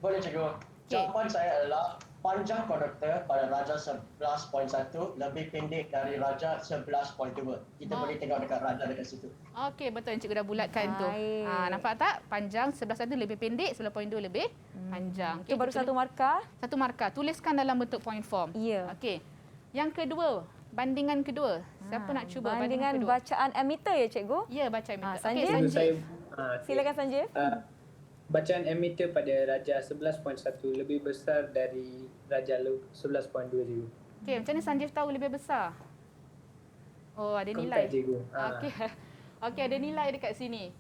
Boleh cikgu. Jawapan saya adalah panjang konduktor pada rajah 11.1 lebih pendek dari rajah 11.2. Kita boleh tengok dekat rajah dekat situ. Okey, betul yang cikgu dah bulatkan tu. Nampak tak? Panjang 11.1 lebih pendek, 11.2 lebih panjang. Itu baru satu markah. Satu markah. Tuliskan dalam bentuk point form. Ya. Okey. Yang kedua, bandingan kedua. Siapa nak cuba bandingan kedua? Bacaan ammeter ya cikgu? Ya, bacaan ammeter. Sanjib. Okey, Sanjib. Silakan Sanjib. Bacaan ammeter pada rajah 11.1 lebih besar dari rajah 11.2 cikgu. Okey, macam mana Sanjib tahu lebih besar? Oh, ada nilai. Kontak cikgu. Okey. Okey, ada nilai dekat sini.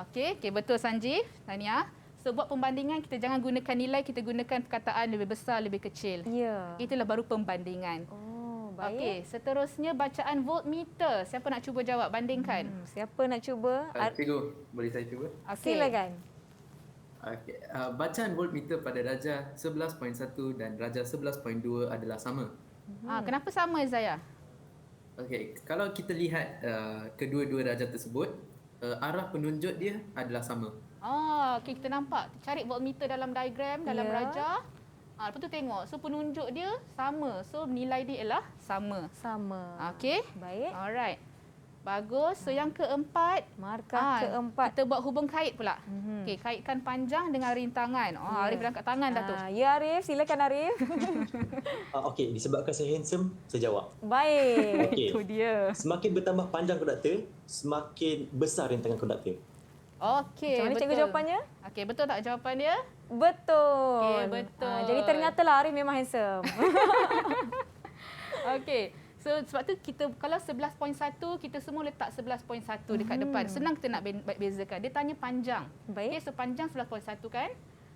Okey, betul Sanjib. Tahniah. So buat pembandingan kita jangan gunakan nilai, kita gunakan perkataan lebih besar, lebih kecil. Ya. Itulah baru pembandingan. Oh, baik. Okey, seterusnya bacaan voltmeter. Siapa nak cuba jawab, bandingkan? Siapa nak cuba? Cikgu, boleh saya cuba? Okey. Silakan. Okay. Bacaan voltmeter pada rajah 11.1 dan rajah 11.2 adalah sama. Kenapa sama Zaya? Okey, kalau kita lihat kedua-dua rajah tersebut, arah penunjuk dia adalah sama. Okey, kita nampak. Cari voltmeter dalam diagram, dalam rajah. Lepas tu tengok. So penunjuk dia sama. So nilai dia ialah sama. Sama. Okey. Baik. Alright. Bagus. So yang keempat, markah keempat. Kita buat hubung kait pula. Okey, kaitkan panjang dengan rintangan. Arif dah angkat tangan dah tu. Ya Arif, silakan Arif. Okey, disebabkan saya handsome, saya jawab. Baik. Okay. Itu dia. Semakin bertambah panjang konduktor, semakin besar rintangan konduktor. Okey, macam mana cikgu jawapannya? Okey, betul tak jawapan dia? Betul. Okey, betul. Jadi ternyatalah Arif memang handsome. Okey. So sebab tu kita kalau 11.1 kita semua letak 11.1 dekat depan. Senang kita nak bezakan. Dia tanya panjang. Baik. Okay, so panjang 11.1 kan.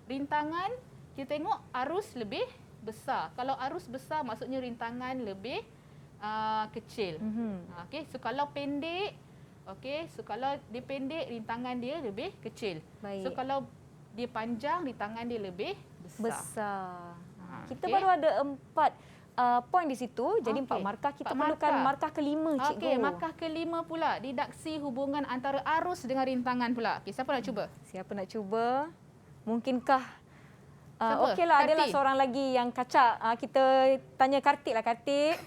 Rintangan kita tengok arus lebih besar. Kalau arus besar maksudnya rintangan lebih kecil. Okey, so kalau pendek, okey, so kalau dia pendek rintangan dia lebih kecil. Baik. So kalau dia panjang rintangan dia lebih besar. Kita baru ada 4 poin di situ. Jadi 4 markah. Kita perlukan markah kelima, cikgu. Okey, markah kelima pula. Didaksi hubungan antara arus dengan rintangan pula. Okey, siapa nak cuba? Siapa nak cuba? Mungkinkah? Siapa? Okeylah, adalah seorang lagi yang kacak. Kita tanya Kartik lah, Kartik.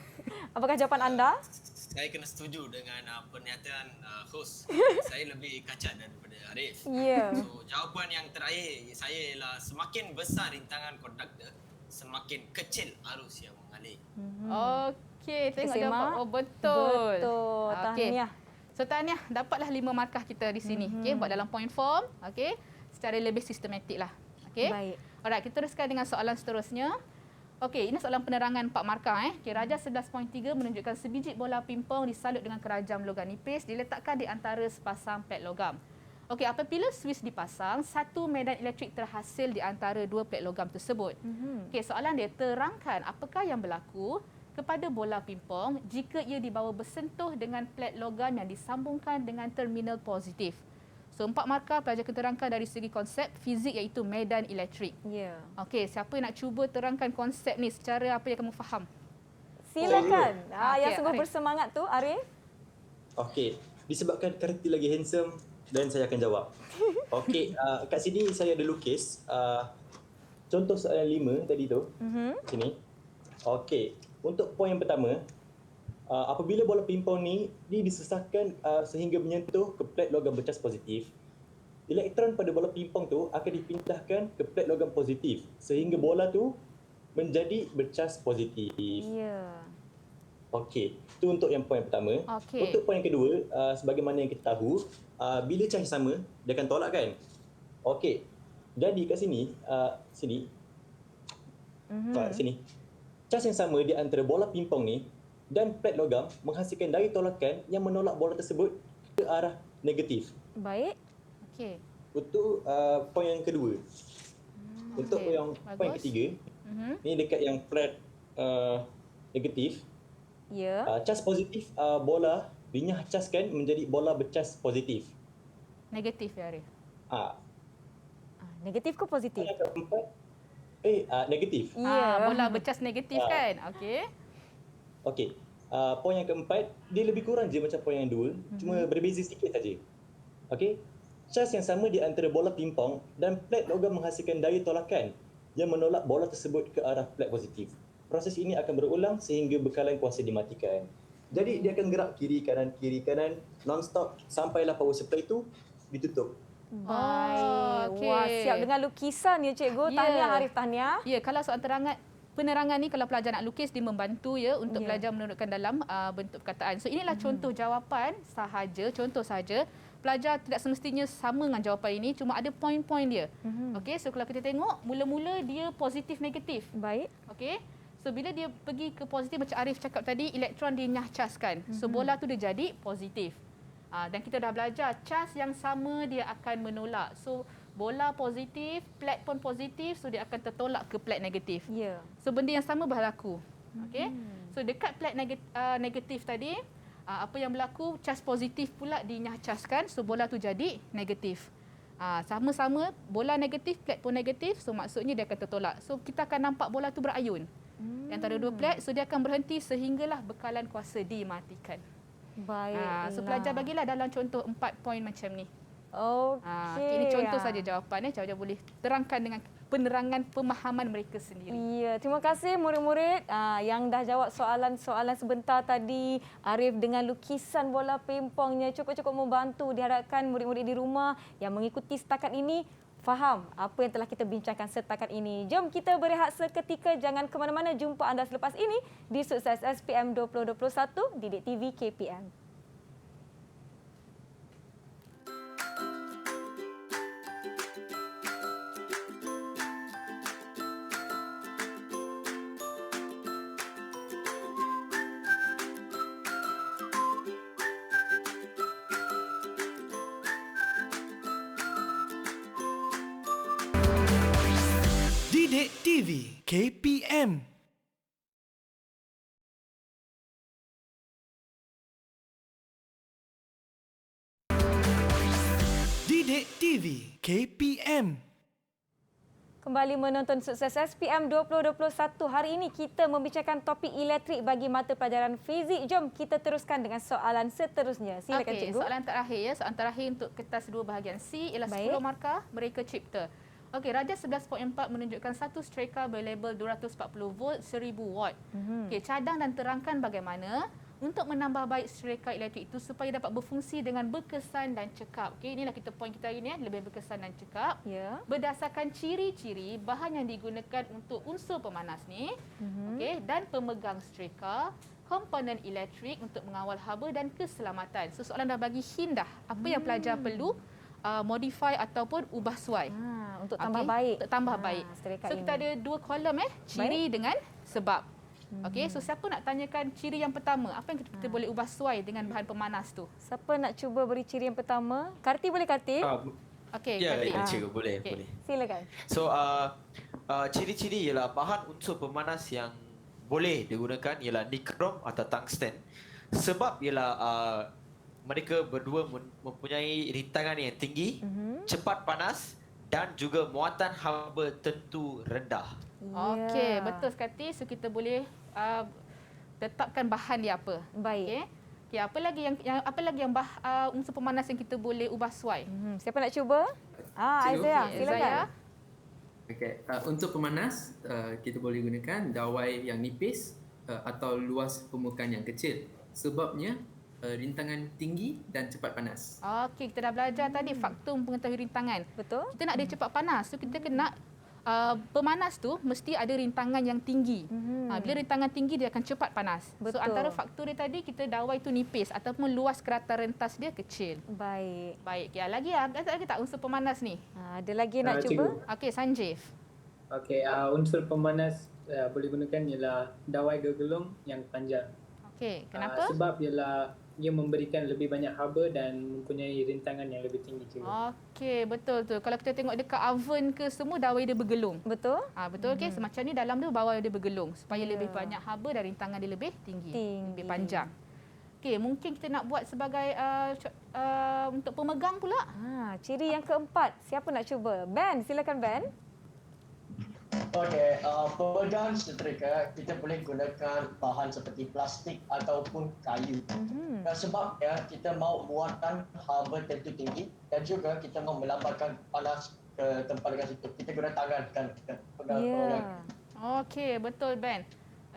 Apakah jawapan anda? Saya kena setuju dengan pernyataan host. Saya lebih kacak daripada Arif. Ya. So, jawapan yang terakhir saya ialah semakin besar rintangan konduktor, semakin kecil arus yang mengalir. Okey, tengok Semak. jawab. Oh, betul. Betul. Okey. Tahniah. So tahniah, dapatlah 5 markah kita di sini. Okey, buat dalam point form, okey, secara lebih sistematik lah. Okey. Baik. Alright, kita teruskan dengan soalan seterusnya. Okey, ini soalan penerangan 4 markah. Okey, Raja 11.3 menunjukkan sebiji bola pimpong disalut dengan kerajam logam nipis diletakkan di antara sepasang plet logam. Okey, apabila Swiss dipasang, satu medan elektrik terhasil di antara dua plet logam tersebut. Okey, soalan dia, terangkan apakah yang berlaku kepada bola pimpong jika ia dibawa bersentuh dengan plet logam yang disambungkan dengan terminal positif. So, 4 markah pelajar keterangkan dari segi konsep fizik iaitu medan elektrik. Ya. Okey, siapa yang nak cuba terangkan konsep ni secara apa yang kamu faham? Silakan. Yang Okey, sungguh Arif. bersemangat tu, Arif. Okey, disebabkan Karti lagi handsome dan saya akan jawab. Okey, kat sini saya ada lukis contoh soalan 5 tadi tu. Sini. Okey, untuk poin yang pertama, apabila bola pimpong ni disesatkan sehingga menyentuh ke plet logam bercas positif, elektron pada bola pimpong tu akan dipindahkan ke plet logam positif sehingga bola tu menjadi bercas positif. Ya. Okey, itu untuk yang poin pertama. Okey. Untuk poin yang kedua, sebagaimana yang kita tahu, bila charge sama, dia akan tolak kan? Okey. Jadi kat sini, sini. Charge yang sama di antara bola pimpong ni dan plet logam menghasilkan daya tolakan yang menolak bola tersebut ke arah negatif. Baik. Okey. Untuk poin yang kedua. Untuk okey. poin Bagus. ketiga, ni dekat yang plet negatif. Ya. Cas positif bola dinyahcaskan menjadi bola bercas positif. Negatif ya, Arif. Negatif ke positif? Yang keempat, negatif. Ya. Bola bercas negatif kan? Okey. Okey. Poin yang keempat, dia lebih kurang je macam poin yang dua, cuma berbeza sikit saja. Okey. Cas yang sama di antara bola pimpong dan plet logam menghasilkan daya tolakan yang menolak bola tersebut ke arah plet positif. Proses ini akan berulang sehingga bekalan kuasa dimatikan. Jadi dia akan gerak kiri kanan non-stop sampailah power supply itu ditutup. Baik. okey. Wah, siap dengan lukisan ya cikgu. Ya. Tahniah Arif, tahniah. Ya, kalau soal penerangan ni kalau pelajar nak lukis dia membantu ya untuk Ya. pelajar menurunkan dalam bentuk perkataan. So inilah contoh jawapan sahaja, contoh sahaja. Pelajar tidak semestinya sama dengan jawapan ini, cuma ada poin-poin dia. Okey, so kalau kita tengok mula-mula dia positif negatif. Baik. Okey. So bila dia pergi ke positif macam Arif cakap tadi, elektron dinyahcaskan. So bola tu dia jadi positif. Dan kita dah belajar cas yang sama dia akan menolak. So bola positif, plet pun positif, so dia akan tertolak ke plet negatif. Ya. So benda yang sama berlaku. Okey. So dekat plet negatif tadi, apa yang berlaku, cas positif pula dinyahcaskan, so bola tu jadi negatif. Sama-sama bola negatif, plet pun negatif, so maksudnya dia akan tertolak. So kita akan nampak bola tu berayun. Antara dua plet, so dia akan berhenti sehinggalah bekalan kuasa dimatikan. Baik. So pelajar bagilah dalam contoh 4 poin macam ni. Okey. Ini contoh saja jawapannya, pelajar boleh terangkan dengan penerangan pemahaman mereka sendiri. Ya, terima kasih murid-murid yang dah jawab soalan-soalan sebentar tadi. Arif dengan lukisan bola pimpongnya cukup-cukup membantu. Diharapkan murid-murid di rumah yang mengikuti setakat ini faham apa yang telah kita bincangkan setakat ini. Jom kita berehat seketika. Jangan ke mana-mana. Jumpa anda selepas ini di Sukses SPM 2021 Didik TV KPM. Didik TV KPM. Didik TV KPM. Kembali menonton Sukses SPM 2021. Hari ini kita membicarakan topik elektrik bagi mata pelajaran fizik. Jom kita teruskan dengan soalan seterusnya. Silakan Okey, cikgu. soalan terakhir ya. Soalan terakhir untuk kertas 2 bahagian C ialah Baik. 10 markah mereka cipta. Okey, Raja 11.4 menunjukkan satu streka berlabel 240 volt 1000 watt. Okey, cadang dan terangkan bagaimana untuk menambah baik streka elektrik itu supaya dapat berfungsi dengan berkesan dan cekap. Okey, inilah point kita hari ini, lebih berkesan dan cekap. Ya. Berdasarkan ciri-ciri bahan yang digunakan untuk unsur pemanas ni, okey, dan pemegang streka, komponen elektrik untuk mengawal haba dan keselamatan. So, soalan dah bagi hint dah apa yang pelajar perlu modify ataupun ubah suai. Untuk tambah baik. Untuk tambah baik. So, kita ada 2 kolom ciri dengan sebab. Okey, so siapa nak tanyakan ciri yang pertama? Apa yang kita boleh ubah suai dengan bahan pemanas tu? Siapa nak cuba beri ciri yang pertama? Karti boleh Karti? Okey, Ya, Karti. cikgu boleh, boleh. Silakan. So, ciri-ciri ialah bahan unsur pemanas yang boleh digunakan ialah nikrom atau tungsten. Sebab ialah mereka berdua mempunyai rintangan yang tinggi, cepat panas dan juga muatan haba tentu rendah. Okey, betul sekali. So kita boleh tetapkan bahan dia apa. Baik. Okey, apa lagi yang unsur pemanas yang kita boleh ubah suai? Siapa nak cuba? Aizaya, silakan. Okey, untuk pemanas kita boleh gunakan dawai yang nipis atau luas permukaan yang kecil. Sebabnya rintangan tinggi dan cepat panas. Okey, kita dah belajar tadi faktor mengetahui rintangan. Betul. Kita nak dia cepat panas, so kita kena pemanas tu mesti ada rintangan yang tinggi. Bila rintangan tinggi dia akan cepat panas. Betul. So antara faktor dia tadi kita dawai tu nipis ataupun luas kerata rentas dia kecil. Baik. Baik. Ya, lagi ada lagi tak unsur pemanas ni? Ada lagi nak cuba? Okey, Sanjeev. Okey, unsur pemanas boleh gunakan ialah dawai gegelung yang panjang. Okey, kenapa? Sebab ialah ia memberikan lebih banyak haba dan mempunyai rintangan yang lebih tinggi juga. Okey, betul tu. Kalau kita tengok dekat oven ke semua dawai dia bergelung. Betul? Betul. Okey, semacam ni dalam dia bawah dia bergelung supaya lebih banyak haba dan rintangan dia lebih tinggi. Lebih panjang. Okey, mungkin kita nak buat sebagai untuk pemegang pula. Ciri yang keempat. Siapa nak cuba? Ben, silakan Ben. Okey, pemegang setrika kita boleh gunakan bahan seperti plastik ataupun kayu. Sebabnya kita mahu muatan haba tentu tinggi dan juga kita mahu melambatkan panas ke tempat dekat situ. Kita guna tangan kan kita pegang. Okey, betul Ben.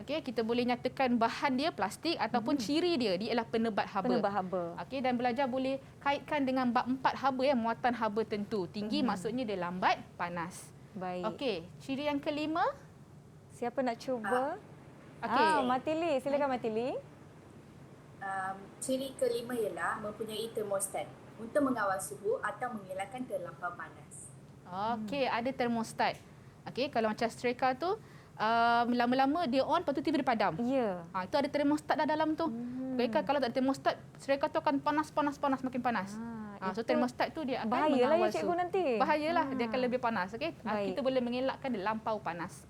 Okey, kita boleh nyatakan bahan dia plastik ataupun ciri dia ialah penebat haba. Penebat haba. Okey, dan belajar boleh kaitkan dengan bab 4 haba muatan haba tentu. Tinggi maksudnya dia lambat panas. Baik. Okey, ciri yang kelima. Siapa nak cuba? Okey. Matili, silakan Matili. Ciri kelima ialah mempunyai termostat untuk mengawal suhu atau mengelakkan terlampau panas. Okey, ada termostat. Okey, kalau macam streka tu lama-lama dia on, lepas tu tiba dia padam. Ya. Itu ada termostat dah dalam tu. Okay, kalau tak ada termostat, streka tu akan panas, makin panas. So termostat tu dia akan bahayalah mengawal ya cikgu suhu. nanti. Bahayalah, dia akan lebih panas. Okay? Kita boleh mengelakkan dia lampau panas.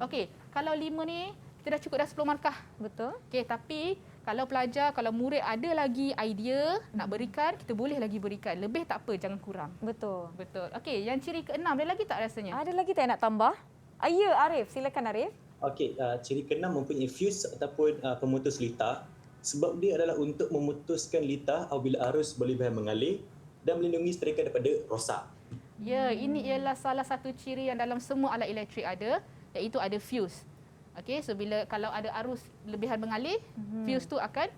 Okey, kalau 5 ni kita dah cukup dah 10 markah. Betul. Okey, tapi kalau pelajar, kalau murid ada lagi idea nak berikan, kita boleh lagi berikan. Lebih tak apa, jangan kurang. Betul. Betul. Okey, yang ciri ke-6 ada lagi tak rasanya? Ada lagi tak yang nak tambah? Ya, Arif. Silakan Arif. Okey, ciri keenam mempunyai fuse ataupun pemutus litar. Sebab dia adalah untuk memutuskan litar apabila arus berlebihan mengalir dan melindungi streka daripada rosak. Ya, ini ialah salah satu ciri yang dalam semua alat elektrik ada, iaitu ada fuse. Okey, so kalau ada arus lebihan mengalir, fuse tu akan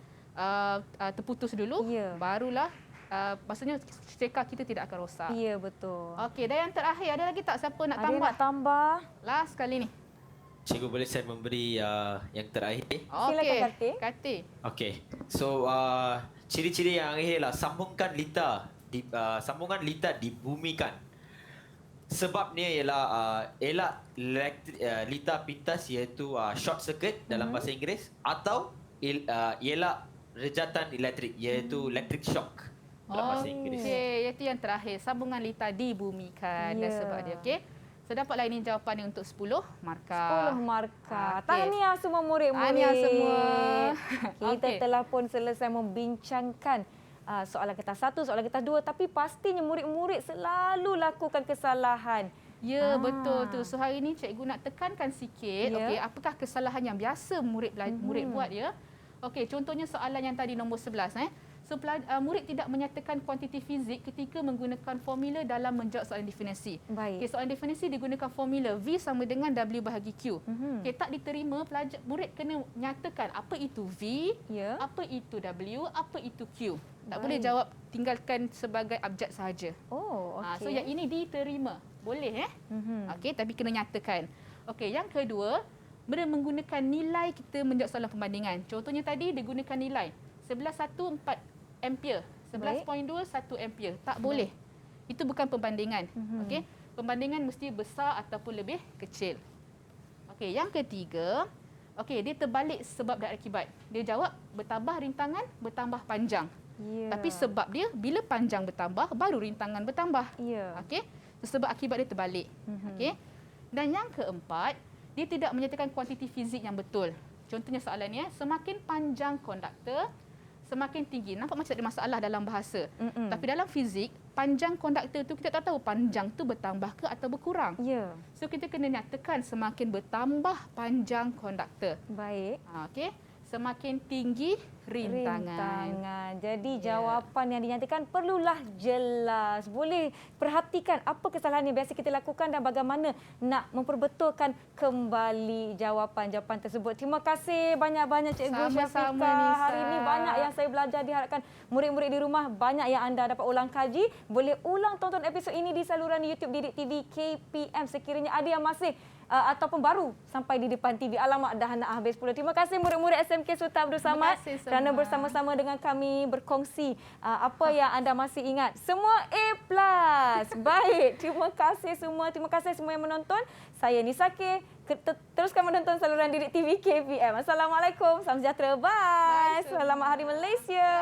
terputus dulu, barulah maksudnya streka kita tidak akan rosak. Ya, betul. Okey, dan yang terakhir ada lagi tak siapa nak tambah? Ada nak tambah? Last kali ni. Cikgu boleh saya memberi yang terakhir? Okey, Karti. Okey. So ciri-ciri yang akhir lah, sambungan litar dibumikan. Sebabnya ialah elak litar pintas iaitu short circuit dalam bahasa Inggeris atau ialah rejatan elektrik iaitu electric shock dalam bahasa Inggeris. Okey, itu yang terakhir, sambungan litar dibumikan dan sebab dia. Okey. So dapatlah ini jawapannya untuk 10 markah. 10 markah. Tahniah semua murid-murid. Tahniah semua. Kita telah pun selesai membincangkan soalan kertas 1, soalan kertas 2, tapi pastinya murid-murid selalu lakukan kesalahan. Ya, betul tu. So hari ini cikgu nak tekankan sikit, okey, apakah kesalahan yang biasa murid buat ya? Okey, contohnya soalan yang tadi nombor 11 So murid tidak menyatakan kuantiti fizik ketika menggunakan formula dalam menjawab soalan definisi. Baik. Okay, soalan definisi digunakan formula V sama dengan W bahagi Q. Okay, tak diterima, murid kena nyatakan apa itu V, apa itu W, apa itu Q. Tak boleh jawab tinggalkan sebagai abjad sahaja. Oh, okey. So yang ini diterima. Boleh Okey, tapi kena nyatakan. Okey, yang kedua, mereka menggunakan nilai kita menjawab soalan pembandingan. Contohnya tadi digunakan nilai 11.4 ampere, 11.2 1 ampere. Tak boleh. Itu bukan pembandingan. Okey, pembandingan mesti besar ataupun lebih kecil. Okey, yang ketiga, okey, dia terbalik sebab dan akibat. Dia jawab bertambah rintangan, bertambah panjang. Tapi sebab dia bila panjang bertambah baru rintangan bertambah. Okey, sebab akibat dia terbalik. Okey. Dan yang keempat, dia tidak menyatakan kuantiti fizik yang betul. Contohnya soalannya, semakin panjang konduktor, semakin tinggi. Nampak macam ada masalah dalam bahasa. Tapi dalam fizik, panjang konduktor tu kita tak tahu panjang tu bertambah ke atau berkurang. So kita kena nyatakan semakin bertambah panjang konduktor. Baik. Okey. Semakin tinggi rintangan. Jadi jawapan yang dinyatakan perlulah jelas. Boleh perhatikan apa kesalahan yang biasa kita lakukan dan bagaimana nak memperbetulkan kembali jawapan-jawapan tersebut. Terima kasih banyak-banyak Cikgu Syafiqah. Hari ini banyak yang saya belajar. Diharapkan murid-murid di rumah banyak yang anda dapat ulang kaji. Boleh ulang tonton episod ini di saluran YouTube Didik TV KPM sekiranya ada yang masih ataupun baru sampai di depan TV. Alamak, dah nak habis pula. Terima kasih murid-murid SMK Sultan Abdul Samad kerana bersama-sama dengan kami berkongsi apa yang anda masih ingat. Semua A+. Baik, terima kasih semua. Terima kasih semua yang menonton. Saya Nisake. Teruskan menonton saluran Didik TV KPM. Assalamualaikum. Salam sejahtera. Bye. Selamat Hari Malaysia.